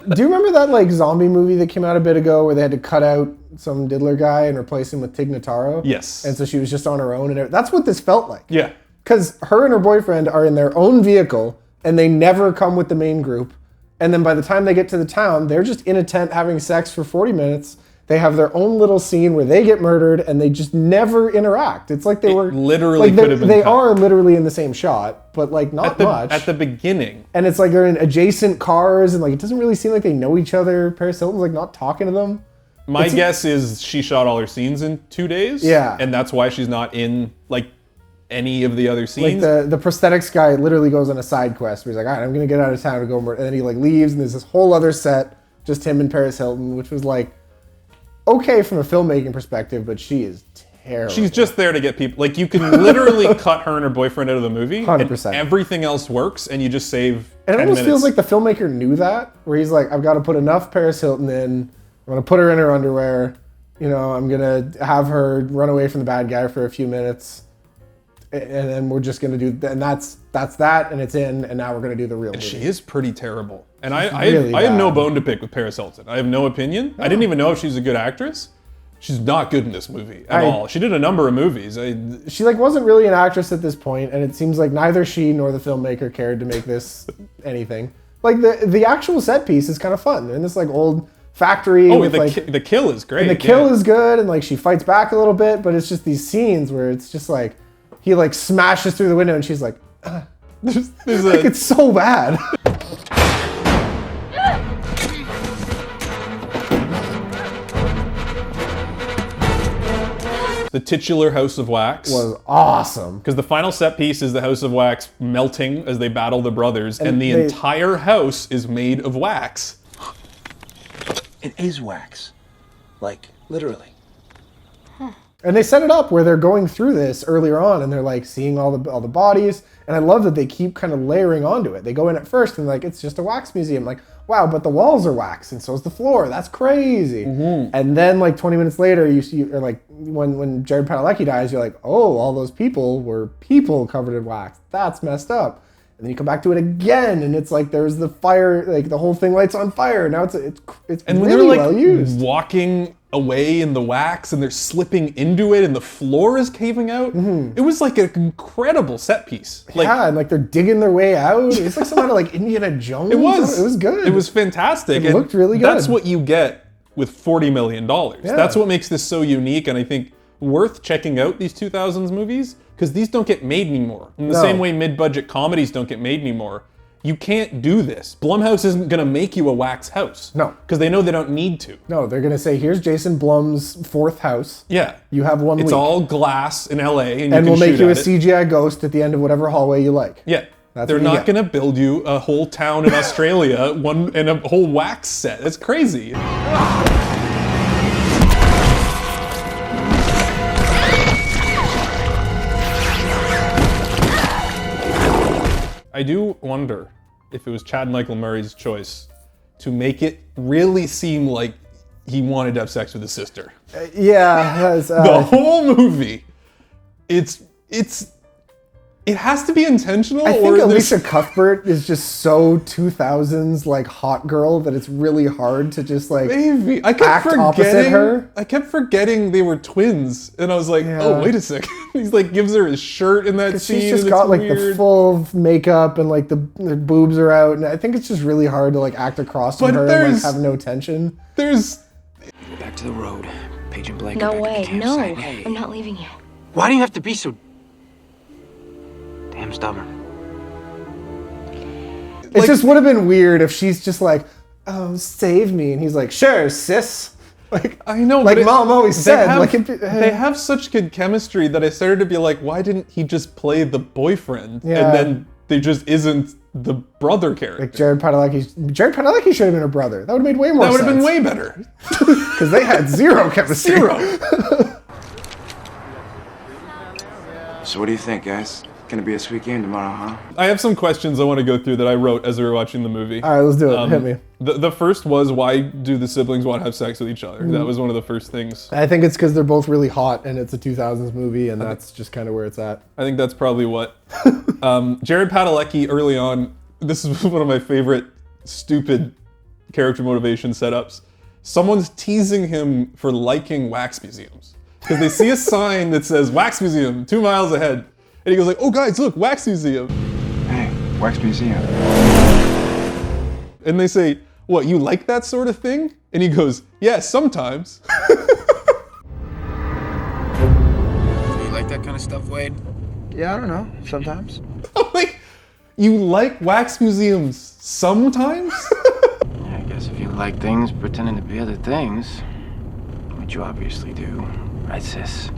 Do you remember that like zombie movie that came out a bit ago where they had to cut out some diddler guy and replace him with Tig Notaro? Yes. And so she was just on her own, and that's what this felt like. Yeah. Because her and her boyfriend are in their own vehicle, and they never come with the main group. And then by the time they get to the town, they're just in a tent having sex for 40 minutes. They have their own little scene where they get murdered, and they just never interact. It's like they were literally like could have been they cut. are literally in the same shot, but like not much at the beginning. And it's like they're in adjacent cars, and like it doesn't really seem like they know each other. Paris Hilton's like not talking to them. My guess is she shot all her scenes in 2 days. Yeah. And that's why she's not in like any of the other scenes. Like the prosthetics guy literally goes on a side quest where he's like, all right, I'm gonna get out of town to go murder. And then he like leaves, and there's this whole other set, just him and Paris Hilton, which was like okay from a filmmaking perspective, but she is terrible. She's just there to get people. Like you can literally cut her and her boyfriend out of the movie. 100%. And everything else works, and you just save. And it 10 almost minutes. feels like the filmmaker knew that, where he's like, I've got to put enough Paris Hilton in. I'm gonna put her in her underwear. You know, I'm gonna have her run away from the bad guy for a few minutes, and then we're just gonna do. And that's that, and it's in. And now we're gonna do the real movie. She is pretty terrible. And She's I really have no bad. bone to pick with Paris Hilton. I have no opinion. I didn't even know if she's a good actress. She's not good in this movie at all. She did a number of movies. She like wasn't really an actress at this point, and it seems like neither she nor the filmmaker cared to make this anything. Like the actual set piece is kind of fun. They're in this like old factory. Oh, with, the kill is great. And the kill is good, and like she fights back a little bit, but it's just these scenes where it's just like he like smashes through the window, and she's like, there's like it's so bad. The titular House of Wax was awesome. Because the final set piece is the House of Wax melting as they battle the brothers, and the they- entire house is made of wax. It is wax. Like, literally. And they set it up where they're going through this earlier on, and they're like seeing all the bodies. And I love that they keep kind of layering onto it. They go in at first and like it's just a wax museum. Like, wow, but the walls are wax, and so is the floor. That's crazy. And then like 20 minutes later, you see, or like when Jared Padalecki dies, you're like, oh, all those people were people covered in wax. That's messed up. And then you come back to it again, and it's like there's the fire, like the whole thing lights on fire. Now it's And when really they're like well used. walking away in the wax and they're slipping into it and the floor is caving out, it was like an incredible set piece. Like, yeah, and like they're digging their way out. It's like some kind of like Indiana Jones. It was. It was good. It was fantastic. It looked really good. That's what you get with $40 million. Yeah. That's what makes this so unique, and I think worth checking out these 2000s movies, because these don't get made anymore. In the No. same way mid-budget comedies don't get made anymore. You can't do this. Blumhouse isn't going to make you a wax house. No. Because they know they don't need to. No, they're gonna say, here's Jason Blum's fourth house. Yeah. You have one It's week. all glass in LA, and you And can we'll make shoot you a at it. CGI ghost at the end of whatever hallway you like. Yeah. That's They're what you not get. going to build you a whole town in Australia, one and a whole wax set. That's crazy. I do wonder if it was Chad Michael Murray's choice to make it really seem like he wanted to have sex with his sister. Yeah. The whole movie, it has to be intentional. I think or Alicia Cuthbert is just so 2000s like hot girl that it's really hard to just like maybe I act opposite her. I kept forgetting they were twins, and I was like, oh wait a second. He's like gives her his shirt in that scene. She's just and got it's like weird. the full makeup and like the boobs are out, and I think it's just really hard to like act across from But her and like there's- have no tension. There's Back to the road. Paige and Blake. No are back way. at the No. campsite. Hey, I'm not leaving you. why do you have to be so damn stubborn? It just would have been weird if she's just like, oh, save me, and he's like, sure, sis. Like I know, like but Mom always they said. have- Like they have such good chemistry that I started to be like, why didn't he just play the boyfriend? Yeah. And then there just isn't the brother character. like Jared Padalecki should have been a brother. That would have made way more That sense. would have been way better. Because they had zero chemistry. So what do you think, guys? Gonna be a sweet game tomorrow, huh? I have some questions I want to go through that I wrote as we were watching the movie. All right, let's do it. Hit me. The first was, why do the siblings want to have sex with each other? That was one of the first things. I think it's because they're both really hot and it's a 2000s movie, and that's just kind of where it's at. I think that's probably what. Jared Padalecki early on, this is one of my favorite stupid character motivation setups. Someone's teasing him for liking wax museums. Because they see a sign that says wax museum 2 miles ahead. And he goes like, oh guys, look, wax museum. Hey, wax museum. And they say, what, you like that sort of thing? And he goes, yeah, sometimes. Do you like that kind of stuff, Wade? Yeah, I don't know. Sometimes. I'm like, you like wax museums sometimes? Yeah, I guess if you like things pretending to be other things, which you obviously do, right, sis?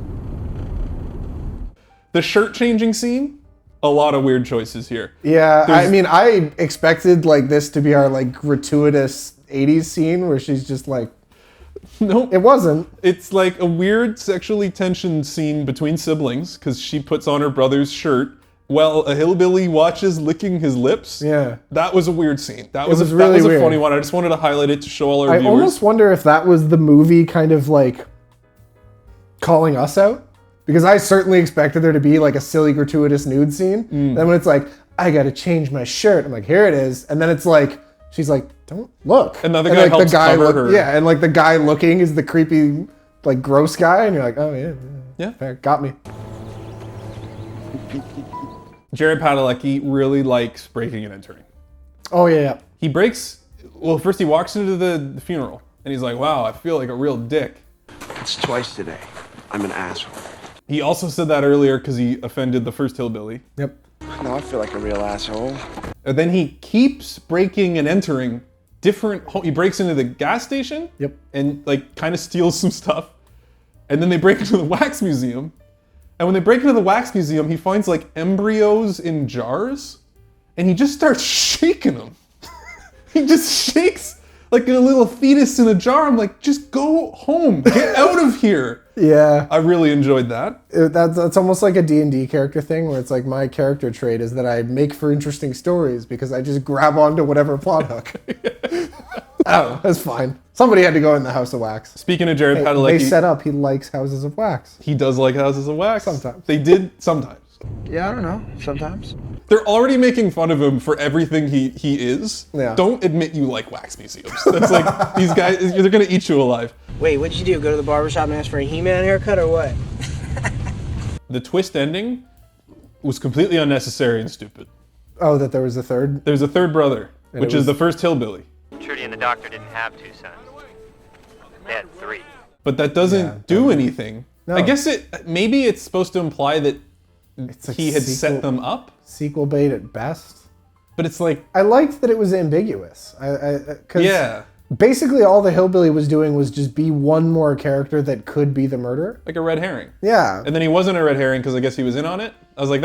The shirt changing scene, a lot of weird choices here. Yeah, I mean, I expected like this to be our like gratuitous 80s scene where she's just like, nope. It wasn't. It's like a weird sexually tensioned scene between siblings because she puts on her brother's shirt while a hillbilly watches licking his lips. Yeah. That was a weird scene. That was a weird. funny one. I just wanted to highlight it to show all our I viewers. almost wonder if that was the movie kind of like calling us out. Because I certainly expected there to be like a silly gratuitous nude scene. Then when it's like, I gotta change my shirt, I'm like, here it is. And then it's like, she's like, don't look. Another guy helps cover her. Yeah, and like the guy looking is the creepy, like gross guy, and you're like, oh yeah, fair, got me. Jared Padalecki really likes breaking and entering. Oh yeah. He breaks, well first he walks into the funeral and he's like, wow, I feel like a real dick. It's twice today. I'm an asshole. He also said that earlier because he offended the first hillbilly. Yep. No, I feel like a real asshole. And then he keeps breaking and entering different, he breaks into the gas station. Yep. And like kind of steals some stuff. And then they break into the wax museum. And when they break into the wax museum, he finds like embryos in jars. And he just starts shaking them. He just shakes like a little fetus in a jar. I'm like, just go home, get out of here. Yeah. I really enjoyed that. That's almost like a D&D character thing where it's like my character trait is that I make for interesting stories because I just grab onto whatever plot hook. Oh, that's fine. Somebody had to go in the House of Wax. Speaking of Jared Padalecki. They set up he likes houses of wax. He does like houses of wax. Sometimes. They did sometimes. Yeah, I don't know. Sometimes. They're already making fun of him for everything he is. Yeah. Don't admit you like wax museums. That's like, these guys, they're gonna eat you alive. Wait, what'd you do? Go to the barbershop and ask for a He-Man haircut or what? The twist ending was completely unnecessary and stupid. Oh, that there was a third? There's a third brother, which is the first hillbilly. Trudy and the doctor didn't have 2 sons. They had 3. But that doesn't do anything. No. I guess maybe it's supposed to imply that it's like he had set them up. Sequel bait at best. But it's like, I liked that it was ambiguous. Cause yeah. Basically all the hillbilly was doing was just be one more character that could be the murderer. Like a red herring. Yeah. And then he wasn't a red herring because I guess he was in on it. I was like,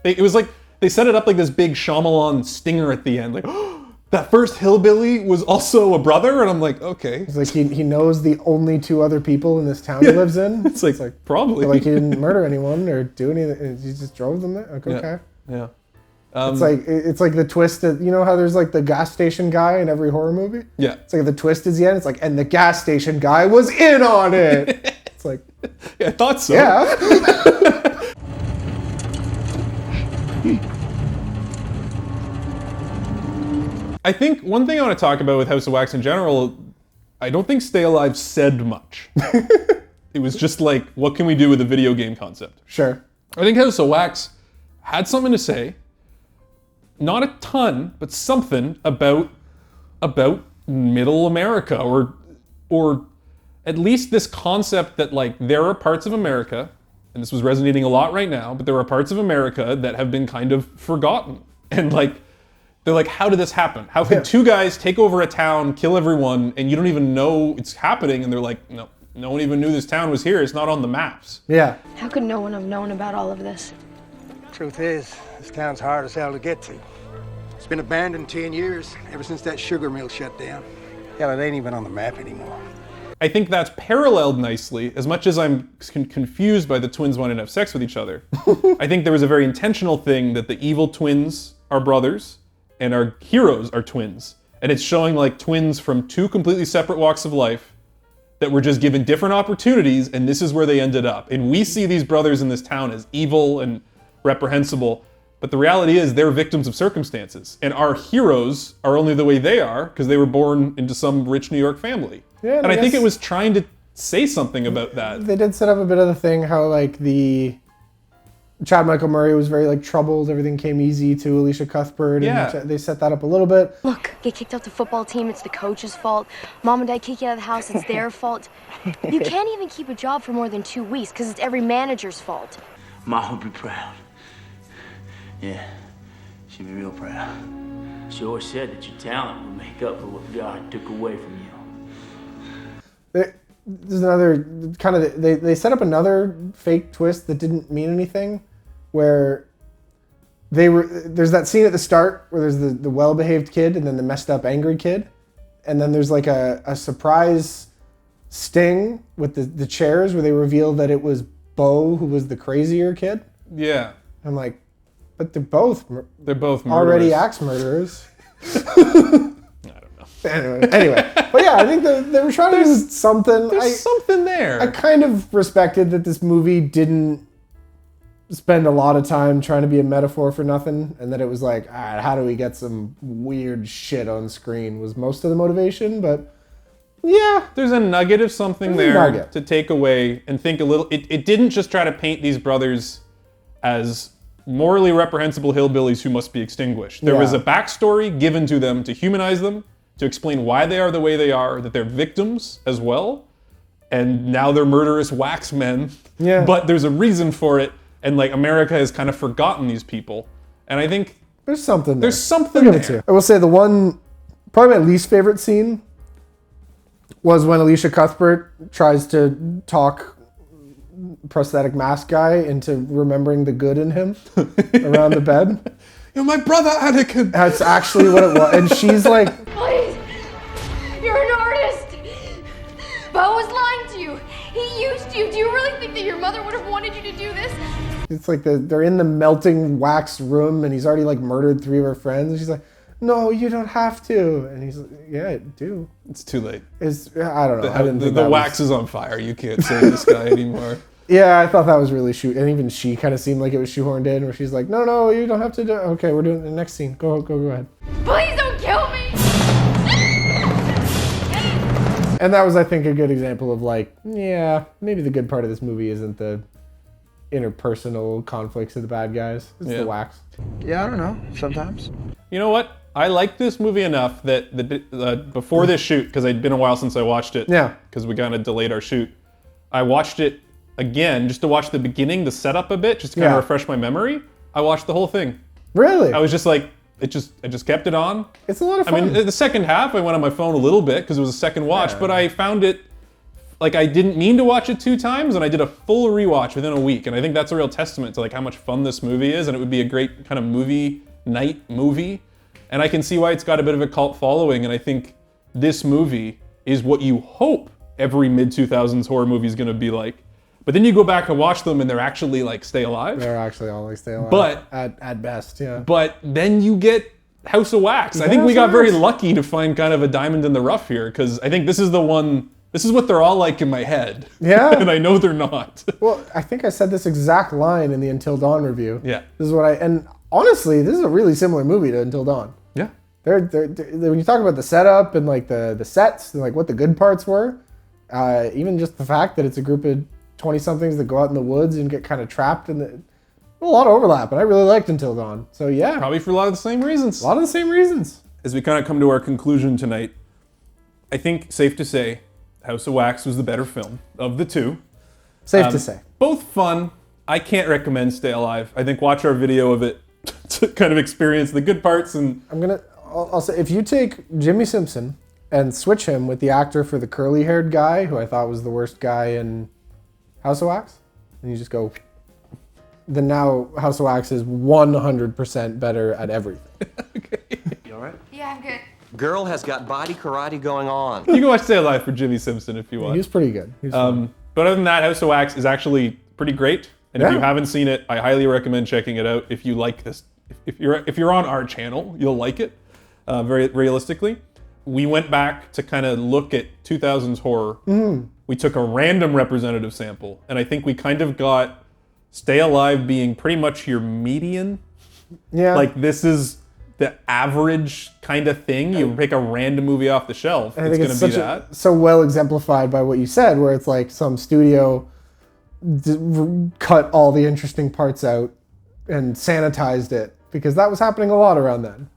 it was like, they set it up like this big Shyamalan stinger at the end. Like, oh, that first hillbilly was also a brother? And I'm like, okay. It's like he knows the only 2 other people in this town he lives in. It's like probably. Like he didn't murder anyone or do anything. He just drove them there? Like, okay. Yeah. It's like the twist that, you know how there's like the gas station guy in every horror movie? Yeah. It's like the twist is the end. It's like, and the gas station guy was in on it. It's like, yeah, I thought so. Yeah. I think one thing I want to talk about with House of Wax in general, I don't think Stay Alive said much. It was just like, what can we do with a video game concept? Sure. I think House of Wax had something to say. Not a ton, but something about middle America or at least this concept that like there are parts of America, and this was resonating a lot right now, but there are parts of America that have been kind of forgotten. And like, they're like, how did this happen? How can 2 guys take over a town, kill everyone, and you don't even know it's happening? And they're like, no one even knew this town was here. It's not on the maps. Yeah. How could no one have known about all of this? Truth is, this town's hard as hell to get to. It's been abandoned 10 years, ever since that sugar mill shut down. Hell, it ain't even on the map anymore. I think that's paralleled nicely, as much as I'm confused by the twins wanting to have sex with each other. I think there was a very intentional thing that the evil twins are brothers, and our heroes are twins. And it's showing like twins from two completely separate walks of life that were just given different opportunities, and this is where they ended up. And we see these brothers in this town as evil and reprehensible, but the reality is they're victims of circumstances. And our heroes are only the way they are because they were born into some rich New York family. Yeah, and I think it was trying to say something about that. They did set up a bit of the thing how like the Chad Michael Murray was very like troubled. Everything came easy to Alicia Cuthbert. Yeah. And they set that up a little bit. Look, get kicked off the football team, it's the coach's fault. Mom and Dad kick you out of the house, it's their fault. You can't even keep a job for more than 2 weeks because it's every manager's fault. Mom would be proud. Yeah, she'd be real proud. She always said that your talent would make up for what God took away from you. There's another kind of, they set up another fake twist that didn't mean anything, where there's that scene at the start where there's the well-behaved kid and then the messed up angry kid, and then there's like a surprise sting with the chairs where they reveal that it was Bo who was the crazier kid. Yeah. I'm like, but they're both murderers. already axe murderers. Anyway, but yeah, I think they were trying to do something. There's something there. I kind of respected that this movie didn't spend a lot of time trying to be a metaphor for nothing, and that it was like, all right, how do we get some weird shit on screen was most of the motivation, but yeah. There's a nugget of something there to take away and think a little. It didn't just try to paint these brothers as morally reprehensible hillbillies who must be extinguished. There was a backstory given to them to humanize them, to explain why they are the way they are, that they're victims as well, and now they're murderous wax men. Yeah. But there's a reason for it, and like America has kind of forgotten these people. And I think there's something there. There's something there. I will say the one, probably my least favorite scene was when Alicia Cuthbert tries to talk prosthetic mask guy into remembering the good in him around the bed. You're my brother, Anakin. That's actually what it was. And she's like, please, you're an artist. Bo was lying to you. He used you. Do you really think that your mother would have wanted you to do this? it's like they're in the melting wax room and he's already like murdered 3 of her friends. And she's like, no, you don't have to. And he's like, yeah, I do. It's too late. I don't know. The wax is on fire. You can't save this guy anymore. Yeah, I thought that was really and even she kind of seemed like it was shoehorned in, where she's like, no, you don't have to do it. Okay, we're doing the next scene. Go ahead. Please don't kill me! And that was, I think, a good example of like, yeah, maybe the good part of this movie isn't the interpersonal conflicts of the bad guys. It's the wax. Yeah, I don't know. Sometimes. You know what? I liked this movie enough that before this shoot, because it'd been a while since I watched it. Yeah. Because we kind of delayed our shoot. I watched it again just to watch the beginning, the setup a bit, just to kind of refresh my memory. I watched the whole thing. Really? I was just like, I just kept it on. It's a lot of fun. I mean, the second half, I went on my phone a little bit because it was a second watch, but I found it, like I didn't mean to watch it 2 times, and I did a full rewatch within a week, and I think that's a real testament to like how much fun this movie is, and it would be a great kind of movie night movie, and I can see why it's got a bit of a cult following, and I think this movie is what you hope every mid-2000s horror movie is going to be like. But then you go back and watch them and they're actually like stay alive. They're actually all like stay alive. But at best, yeah. But then you get House of Wax. I think we got very lucky to find kind of a diamond in the rough here, because I think this is the one, this is what they're all like in my head. Yeah. And I know they're not. Well, I think I said this exact line in the Until Dawn review. Yeah. This is what and honestly, this is a really similar movie to Until Dawn. Yeah. They're when you talk about the setup and like the sets and like what the good parts were, even just the fact that it's a group of 20-somethings that go out in the woods and get kind of trapped in a lot of overlap, and I really liked Until Dawn. So yeah. Probably for a lot of the same reasons. A lot of the same reasons. As we kind of come to our conclusion tonight, I think safe to say House of Wax was the better film of the 2. Safe to say. Both fun. I can't recommend Stay Alive. I think watch our video of it to kind of experience the good parts. And I'll say, if you take Jimmy Simpson and switch him with the actor for the curly-haired guy, who I thought was the worst guy in House of Wax, and you just go, then now House of Wax is 100% better at everything. Okay. You alright? Yeah, I'm good. Girl has got body karate going on. You can watch Stay Alive for Jimmy Simpson if you want. He was pretty good. He was fun. But other than that, House of Wax is actually pretty great. And if Yeah. you haven't seen it, I highly recommend checking it out. If you like this, if you're on our channel, you'll like it. Very realistically, we went back to kind of look at 2000s horror. We took a random representative sample, and I think we kind of got Stay Alive being pretty much your median. Yeah. Like this is the average kind of thing. You pick a random movie off the shelf. I It's think going it's to be such that. so well exemplified by what you said, where it's like some studio cut all the interesting parts out and sanitized it, because that was happening a lot around then.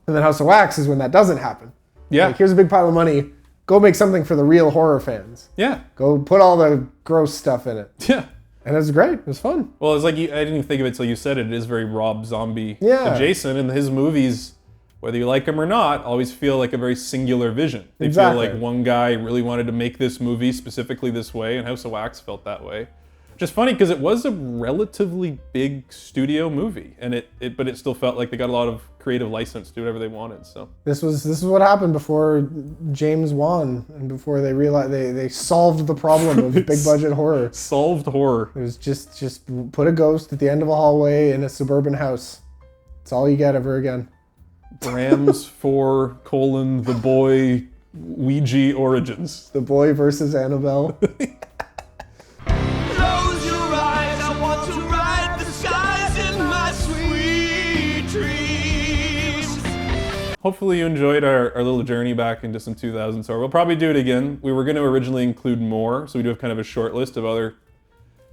And then House of Wax is when that doesn't happen. Yeah. Like, here's a big pile of money. Go make something for the real horror fans. Yeah. Go put all the gross stuff in it. Yeah. And it was great. It was fun. Well, it's like I didn't even think of it until you said it. It is very Rob Zombie Yeah. adjacent, and his movies, whether you like them or not, always feel like a very singular vision. They Exactly. feel like one guy really wanted to make this movie specifically this way, and House of Wax felt that way. Just funny because it was a relatively big studio movie, and but it still felt like they got a lot of creative license to do whatever they wanted. So This is what happened before James Wan and before they realized they solved the problem of big budget horror. Solved horror. It was just put a ghost at the end of a hallway in a suburban house. That's all you get ever again. Rams for the boy Ouija origins. The boy versus Annabelle. Close your eyes, I want to ride the skies in my sweet dreams. Hopefully you enjoyed our little journey back into some 2000s horror. We'll probably do it again. We were going to originally include more, so we do have kind of a short list of other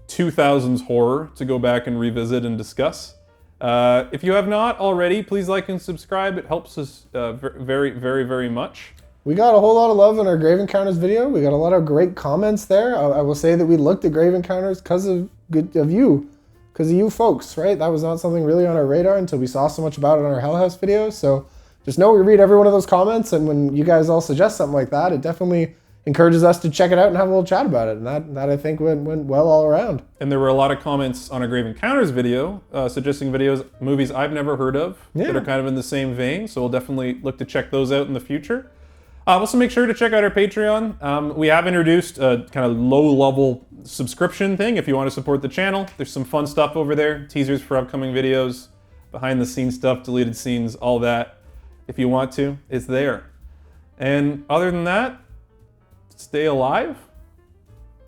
2000s horror to go back and revisit and discuss. If you have not already, please like and subscribe. It helps us very, very, very much. We got a whole lot of love in our Grave Encounters video. We got a lot of great comments there. I will say that we looked at Grave Encounters because of you folks, right? That was not something really on our radar until we saw so much about it on our Hell House video. So just know we read every one of those comments, and when you guys all suggest something like that, it definitely encourages us to check it out and have a little chat about it. And that I think went well all around. And there were a lot of comments on our Grave Encounters video suggesting movies I've never heard of that are kind of in the same vein. So we'll definitely look to check those out in the future. Also make sure to check out our Patreon. We have introduced a kind of low-level subscription thing if you want to support the channel. There's some fun stuff over there, teasers for upcoming videos, behind-the-scenes stuff, deleted scenes, all that. If you want to, it's there. And other than that, stay alive.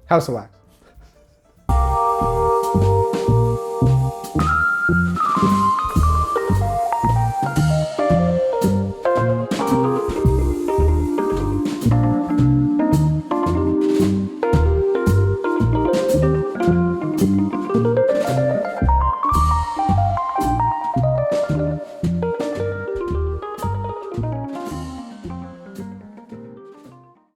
House of Wax.